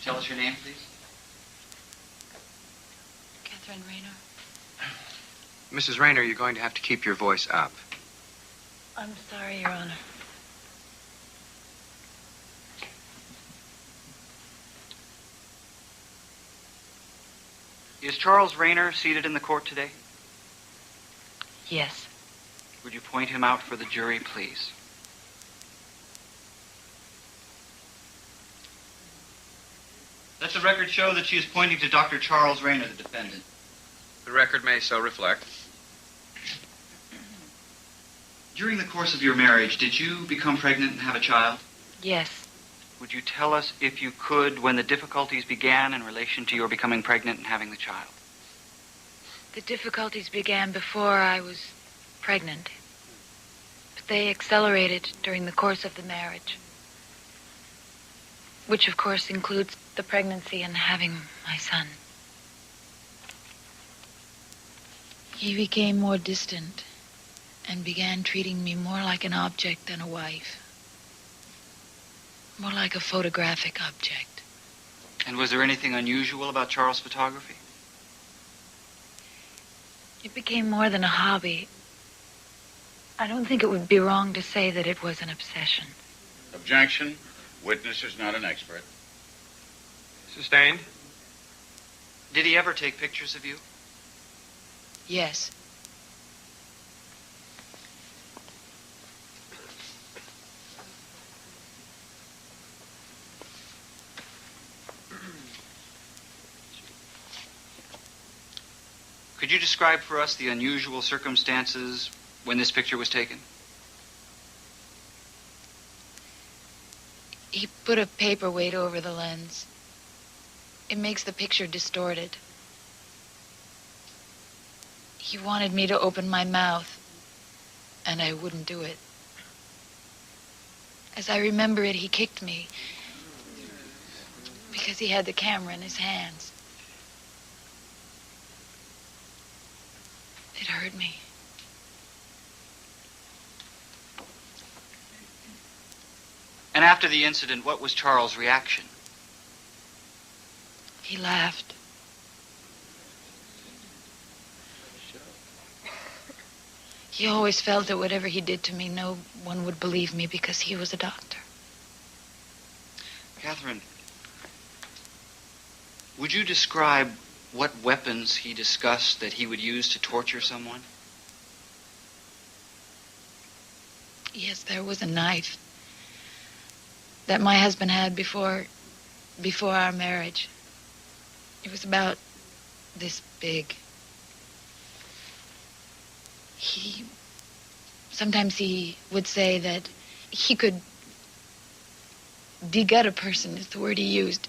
Tell us your name, please. Catherine Rayner. Mrs. Rayner, you're going to have to keep your voice up. I'm sorry, Your Honor. Is Charles Rayner seated in the court today? Yes. Would you point him out for the jury, please? Let the record show that she is pointing to Dr. Charles Rayner, the defendant. The record may so reflect. During the course of your marriage, did you become pregnant and have a child? Yes. Would you tell us, if you could, when the difficulties began in relation to your becoming pregnant and having the child? The difficulties began before I was pregnant. But they accelerated during the course of the marriage. Which, of course, includes the pregnancy and having my son. He became more distant and began treating me more like an object than a wife. More like a photographic object. And was there anything unusual about Charles' photography? It became more than a hobby. I don't think it would be wrong to say that it was an obsession. Objection. Witness is not an expert. Sustained. Did he ever take pictures of you? Yes. Could you describe for us the unusual circumstances when this picture was taken? He put a paperweight over the lens. It makes the picture distorted. He wanted me to open my mouth, and I wouldn't do it. As I remember it, he kicked me because he had the camera in his hands. It hurt me. And after the incident, what was Charles' reaction? He laughed. He always felt that whatever he did to me, no one would believe me because he was a doctor. Catherine, would you describe what weapons he discussed that he would use to torture someone? Yes, there was a knife that my husband had before our marriage. It was about this big. Sometimes he would say that he could de-gut a person, is the word he used,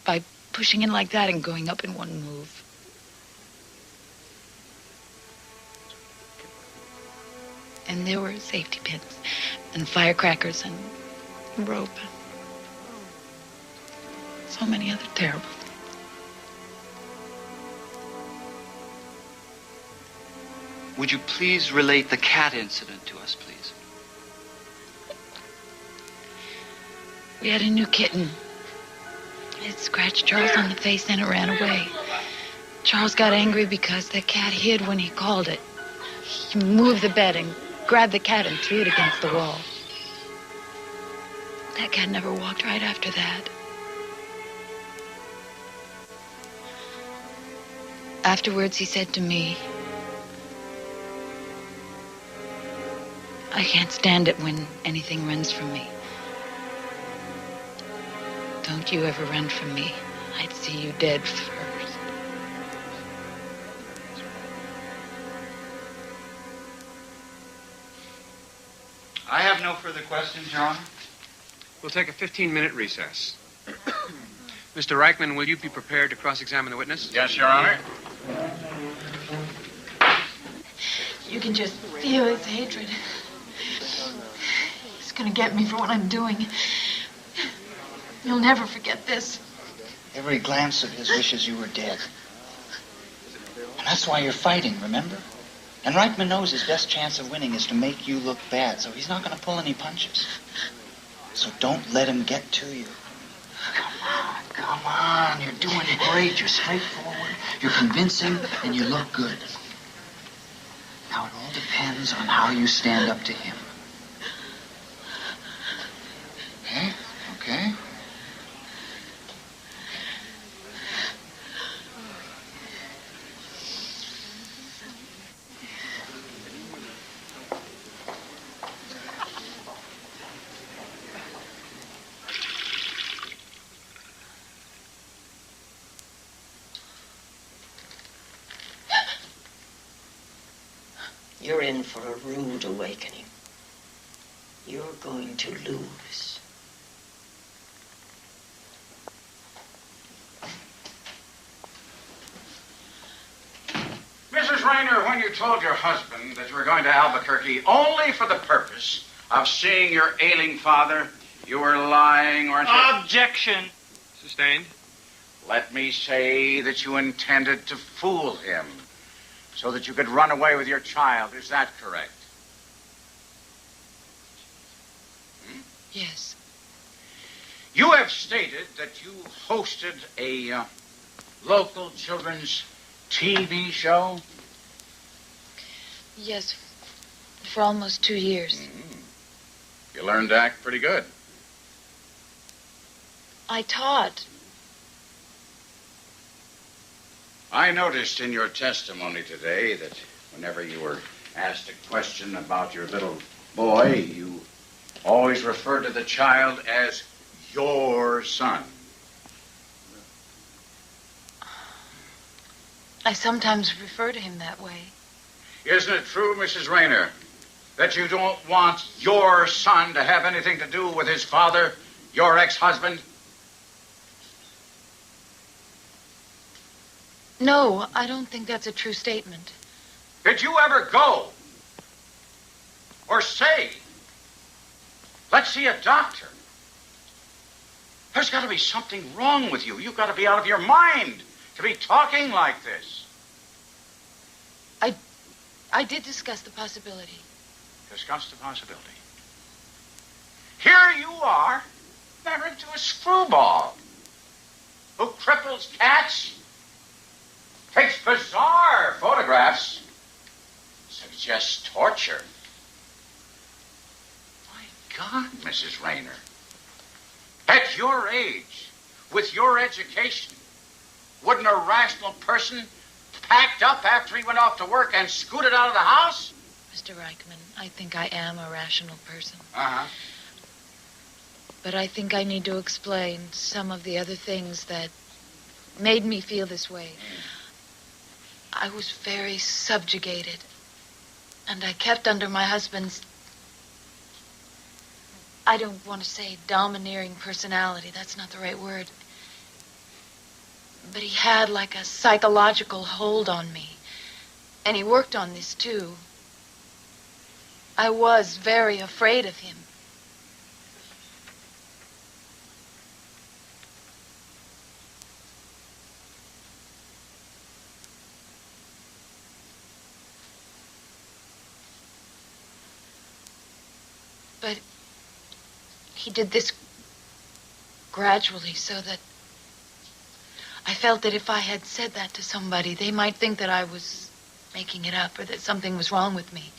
by pushing in like that and going up in one move. And there were safety pins and firecrackers and rope. So many other terrible things. Would you please relate the cat incident to us, please? We had a new kitten. It scratched Charles on the face and it ran away. Charles got angry because the cat hid when he called it. He moved the bed and grabbed the cat and threw it against the wall. That cat never walked right after that. Afterwards, he said to me, "I can't stand it when anything runs from me. Don't you ever run from me. I'd see you dead first." I have no further questions, Your Honor. We'll take a 15-minute recess. Mr. Reichman, will you be prepared to cross-examine the witness? Yes, Your Honor. You can just feel his hatred. He's gonna get me for what I'm doing. You'll never forget this. Every glance of his wishes you were dead. And that's why you're fighting, remember? And Reichman knows his best chance of winning is to make you look bad, so he's not going to pull any punches. So don't let him get to you. Come Come on, you're doing great. You're straightforward, you're convincing, and you look good. Now, it all depends on how you stand up to him. Okay? Okay? You're in for a rude awakening. You're going to lose. Mrs. Rayner, when you told your husband that you were going to Albuquerque only for the purpose of seeing your ailing father, you were lying, weren't you? Objection. Sustained. Let me say that you intended to fool him so that you could run away with your child. Is that correct? Yes. You have stated that you hosted a local children's TV show? Yes, for almost 2 years. You learned to act pretty good. I taught. I noticed in your testimony today that whenever you were asked a question about your little boy, you always referred to the child as your son. I sometimes refer to him that way. Isn't it true, Mrs. Rayner, that you don't want your son to have anything to do with his father, your ex-husband? No, I don't think that's a true statement. Did you ever go or say, let's see a doctor? There's got to be something wrong with you. You've got to be out of your mind to be talking like this. I did discuss the possibility. Discuss the possibility. Here you are, married to a screwball who cripples cats, takes bizarre photographs, suggests torture. My God, Mrs. Rayner, at your age, with your education, wouldn't a rational person packed up after he went off to work and scooted out of the house? Mr. Reichman, I think I am a rational person. Uh-huh. But I think I need to explain some of the other things that made me feel this way. I was very subjugated, and I kept under my husband's, I don't want to say domineering personality, that's not the right word. But he had like a psychological hold on me, and he worked on this too. I was very afraid of him. But he did this gradually so that I felt that if I had said that to somebody, they might think that I was making it up or that something was wrong with me.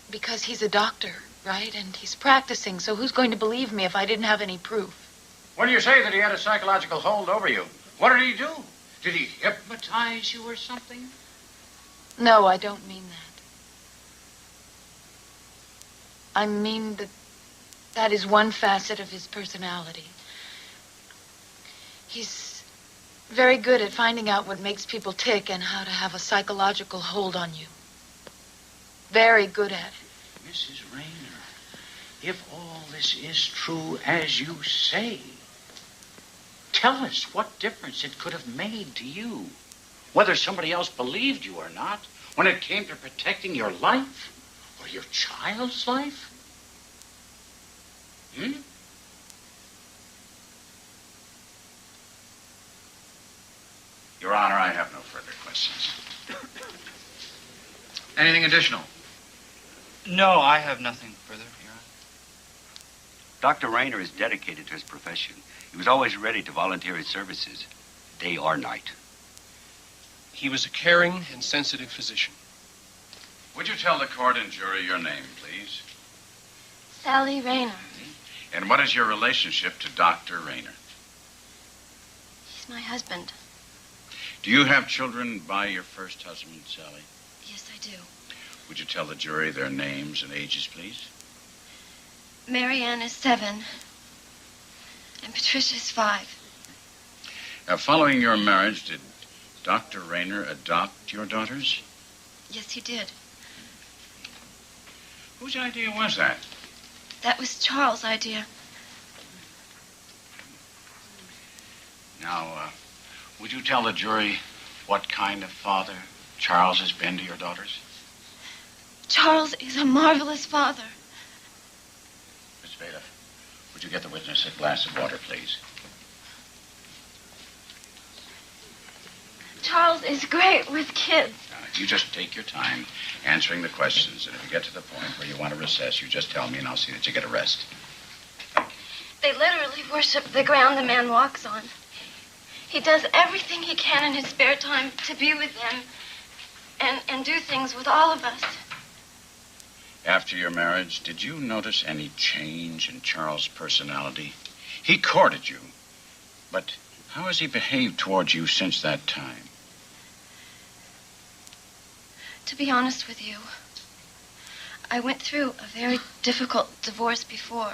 Because he's a doctor, right? And he's practicing, so who's going to believe me if I didn't have any proof? When you say that he had a psychological hold over you, what did he do? Did he hypnotize you or something? No, I don't mean that. I mean that that is one facet of his personality. He's very good at finding out what makes people tick and how to have a psychological hold on you. Very good at it. Mrs. Rayner, if all this is true as you say, tell us what difference it could have made to you, whether somebody else believed you or not, when it came to protecting your life or your child's life. Your Honor, I have no further questions. Anything additional? No, I have nothing further, Your Dr. Rayner is dedicated to his profession. He was always ready to volunteer his services, day or night. He was a caring and sensitive physician. Would you tell the court and jury your name, please? Sally Rayner. And what is your relationship to Dr. Rayner? He's my husband. Do you have children by your first husband, Sally? Yes, I do. Would you tell the jury their names and ages, please? Mary Ann is 7, and Patricia's 5. Following your marriage, did Dr. Rayner adopt your daughters? Yes, he did. Whose idea was that? That was Charles' idea. Now, would you tell the jury what kind of father Charles has been to your daughters? Charles is a marvelous father. Miss Bailiff, would you get the witness a glass of water, please? Charles is great with kids. You just take your time answering the questions, and if you get to the point where you want to recess, you just tell me, and I'll see that you get a rest. They literally worship the ground the man walks on. He does everything he can in his spare time to be with them and do things with all of us. After your marriage, did you notice any change in Charles' personality? He courted you, but how has he behaved towards you since that time? To be honest with you, I went through a very difficult divorce before.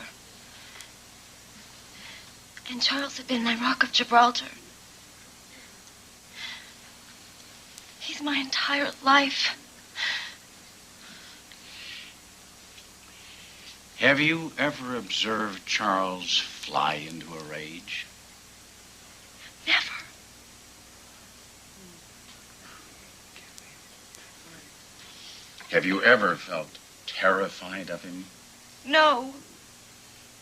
And Charles had been my Rock of Gibraltar. He's my entire life. Have you ever observed Charles fly into a rage? Never. Have you ever felt terrified of him? No.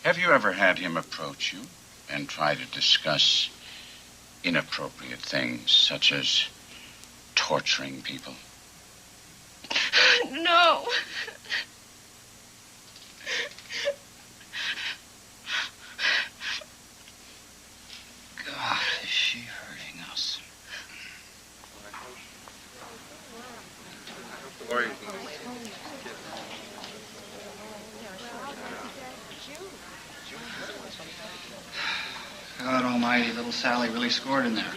Have you ever had him approach you and try to discuss inappropriate things, such as torturing people? No. God, is she hurting us? God almighty, little Sally really scored in there.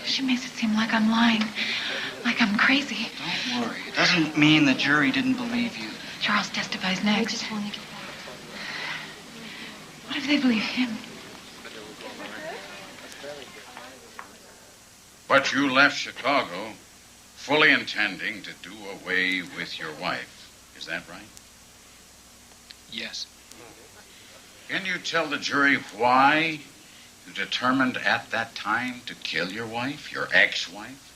She makes it seem like I'm lying, like I'm crazy. Don't worry. It doesn't mean the jury didn't believe you. Charles testifies next. What if they believe him? But you left Chicago fully intending to do away with your wife. Is that right? Yes. Can you tell the jury why you determined at that time to kill your wife, your ex-wife?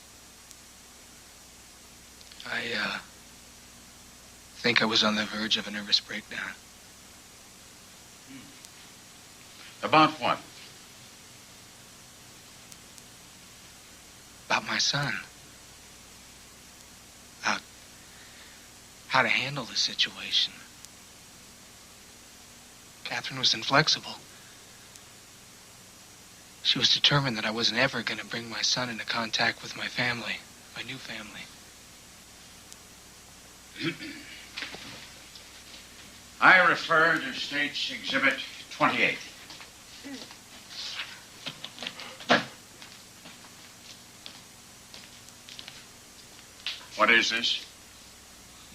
I think I was on the verge of a nervous breakdown. About what? About my son. About how to handle the situation. Catherine was inflexible. She was determined that I wasn't ever going to bring my son into contact with my family, my new family. I refer to State's Exhibit 28. What is this?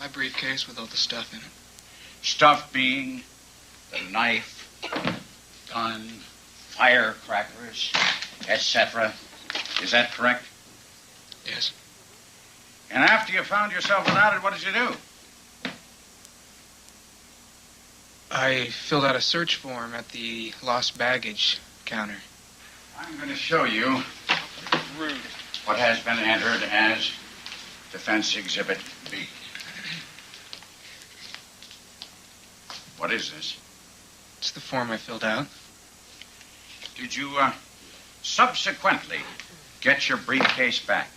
My briefcase with all the stuff in it. Stuff being the knife, gun, firecrackers, etc. Is that correct? Yes. And after you found yourself without it, what did you do? I filled out a search form at the lost baggage counter. I'm going to show you what has been entered as Defense Exhibit B. What is this? It's the form I filled out. Did you subsequently get your briefcase back?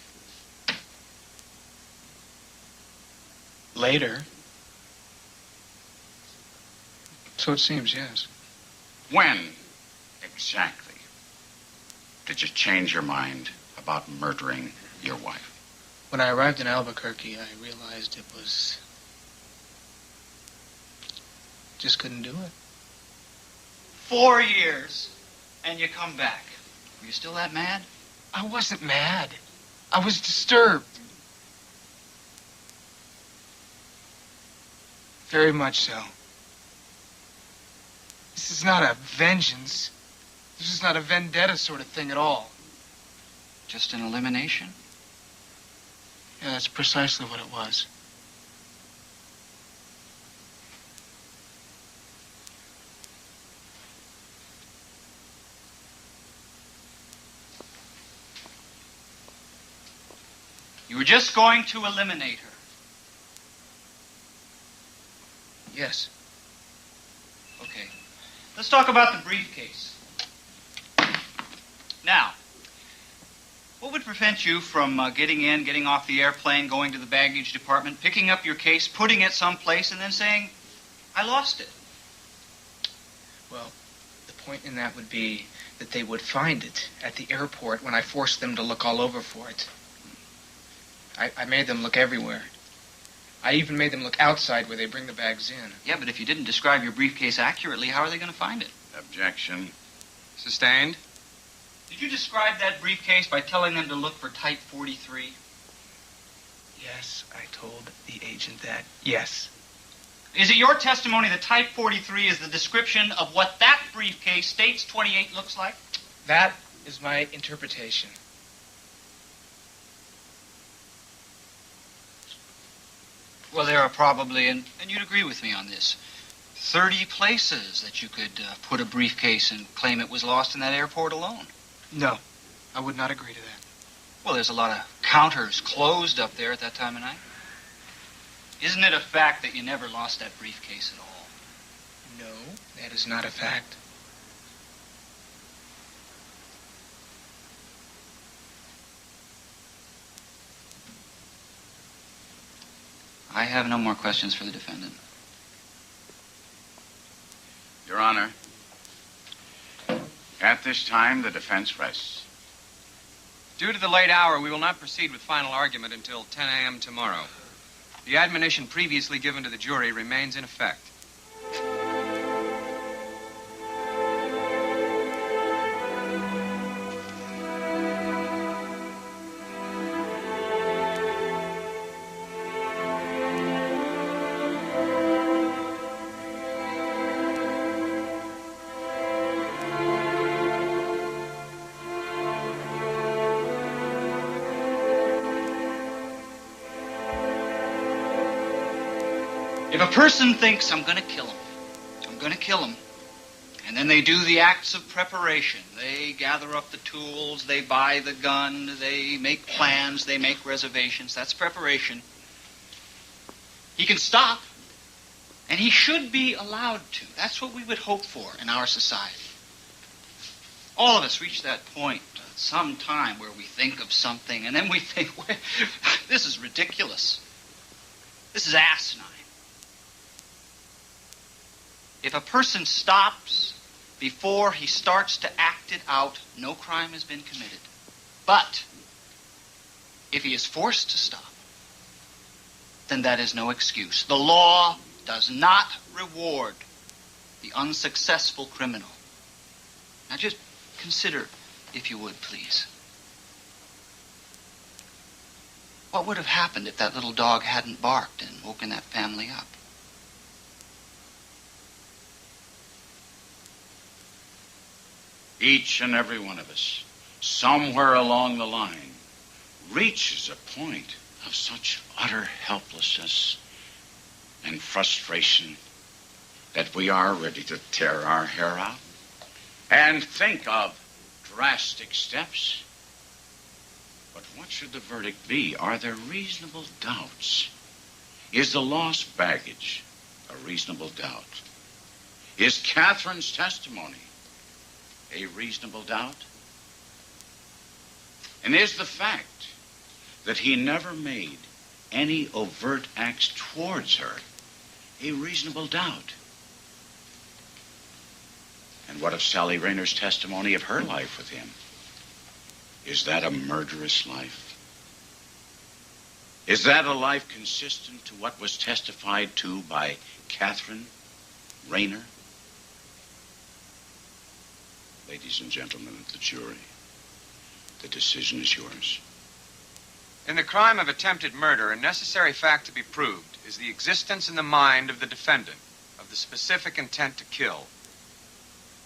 Later. So it seems, yes. When exactly did you change your mind about murdering your wife? When I arrived in Albuquerque, I realized it was... just couldn't do it. 4 years, and you come back. Were you still that mad? I wasn't mad. I was disturbed. Very much so. This is not a vengeance. This is not a vendetta sort of thing at all. Just an elimination? Yeah, that's precisely what it was. You were just going to eliminate her. Yes. Okay. Let's talk about the briefcase. Now, what would prevent you from getting in, getting off the airplane, going to the baggage department, picking up your case, putting it someplace, and then saying, I lost it? Well, the point in that would be that they would find it at the airport when I forced them to look all over for it. I made them look everywhere. I even made them look outside where they bring the bags in. Yeah, but if you didn't describe your briefcase accurately, how are they going to find it? Objection. Sustained. Did you describe that briefcase by telling them to look for type 43? Yes, I told the agent that. Yes. Is it your testimony that type 43 is the description of what that briefcase, States 28, looks like? That is my interpretation. Well, there are probably, and you'd agree with me on this, 30 places that you could put a briefcase and claim it was lost in that airport alone. No, I would not agree to that. Well, there's a lot of counters closed up there at that time of night. Isn't it a fact that you never lost that briefcase at all? No, that is not a fact. I have no more questions for the defendant. Your Honor, at this time, the defense rests. Due to the late hour, we will not proceed with final argument until 10 a.m. tomorrow. The admonition previously given to the jury remains in effect. If a person thinks, I'm going to kill him, and then they do the acts of preparation, they gather up the tools, they buy the gun, they make plans, they make reservations, that's preparation. He can stop, and he should be allowed to. That's what we would hope for in our society. All of us reach that point at some time where we think of something, and then we think, well, this is ridiculous. This is asinine. If a person stops before he starts to act it out, no crime has been committed. But if he is forced to stop, then that is no excuse. The law does not reward the unsuccessful criminal. Now just consider, if you would, please. What would have happened if that little dog hadn't barked and woken that family up? Each and every one of us, somewhere along the line, reaches a point of such utter helplessness and frustration that we are ready to tear our hair out and think of drastic steps. But what should the verdict be? Are there reasonable doubts? Is the lost baggage a reasonable doubt? Is Catherine's testimony a reasonable doubt? And is the fact that he never made any overt acts towards her a reasonable doubt? And what of Sally Rayner's testimony of her life with him? Is that a murderous life? Is that a life consistent to what was testified to by Catherine Rayner? Ladies and gentlemen of the jury, the decision is yours. In the crime of attempted murder, a necessary fact to be proved is the existence in the mind of the defendant of the specific intent to kill.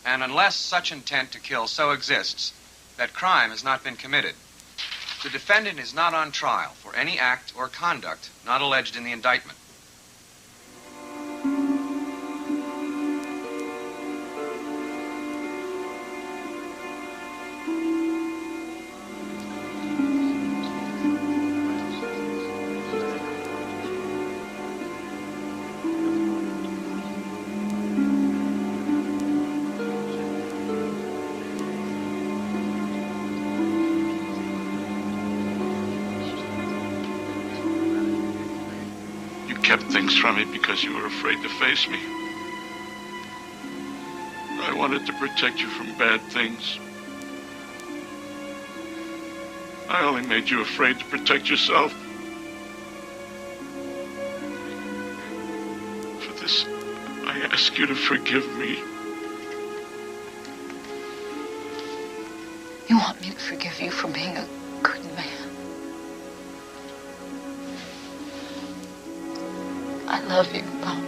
And unless such intent to kill so exists, that crime has not been committed. The defendant is not on trial for any act or conduct not alleged in the indictment. From me because you were afraid to face me. I wanted to protect you from bad things. I only made you afraid to protect yourself. For this, I ask you to forgive me. You want me to forgive you for being a good man? I love you, Mama.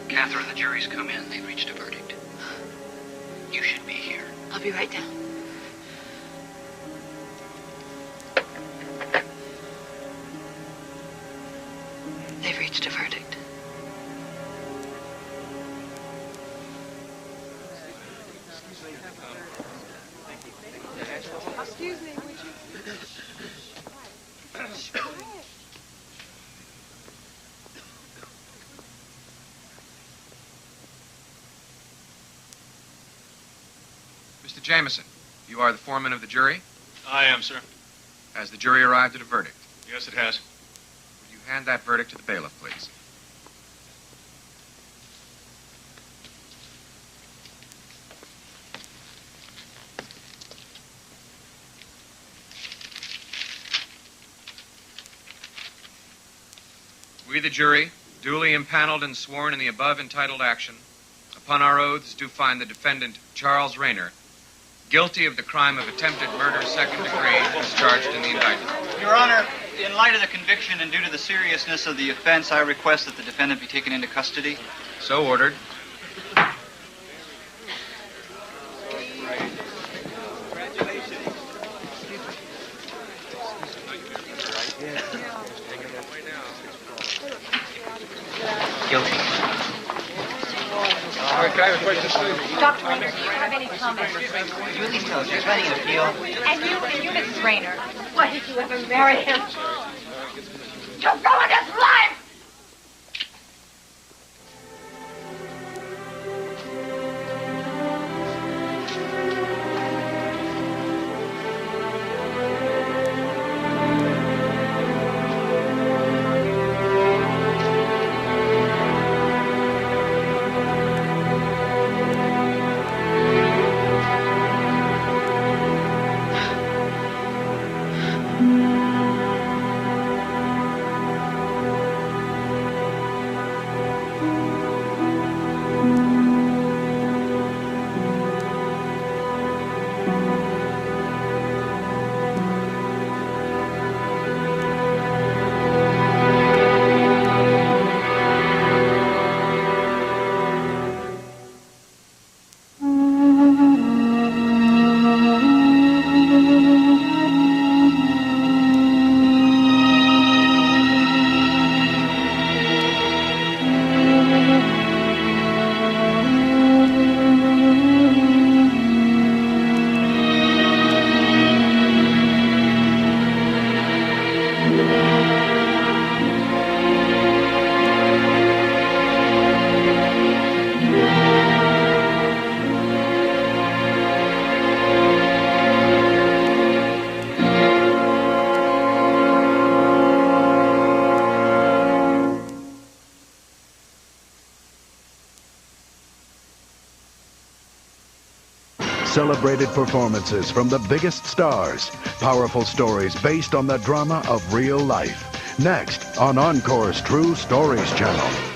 Catherine, the jury's come in. They've reached a verdict. You should be here. I'll be right down. They've reached a verdict. Excuse me, would you? Mr. Jameson, you are the foreman of the jury? I am, sir. Has the jury arrived at a verdict? Yes, it has. Would you hand that verdict to the bailiff, please? We, the jury, duly impaneled and sworn in the above entitled action, upon our oaths do find the defendant, Charles Rayner, guilty of the crime of attempted murder, second degree, as charged in the indictment. Your Honor, in light of the conviction and due to the seriousness of the offense, I request that the defendant be taken into custody. So ordered. Guilty. Can I have a question? Dr. Rayner, do you have any comments? Could you at least tell us, there's any appeal? And you, Mrs. Rayner. Why did you ever marry him? You ruined his life! celebrated performances from the biggest stars. Powerful stories based on the drama of real life. Next on Encore's True Stories channel.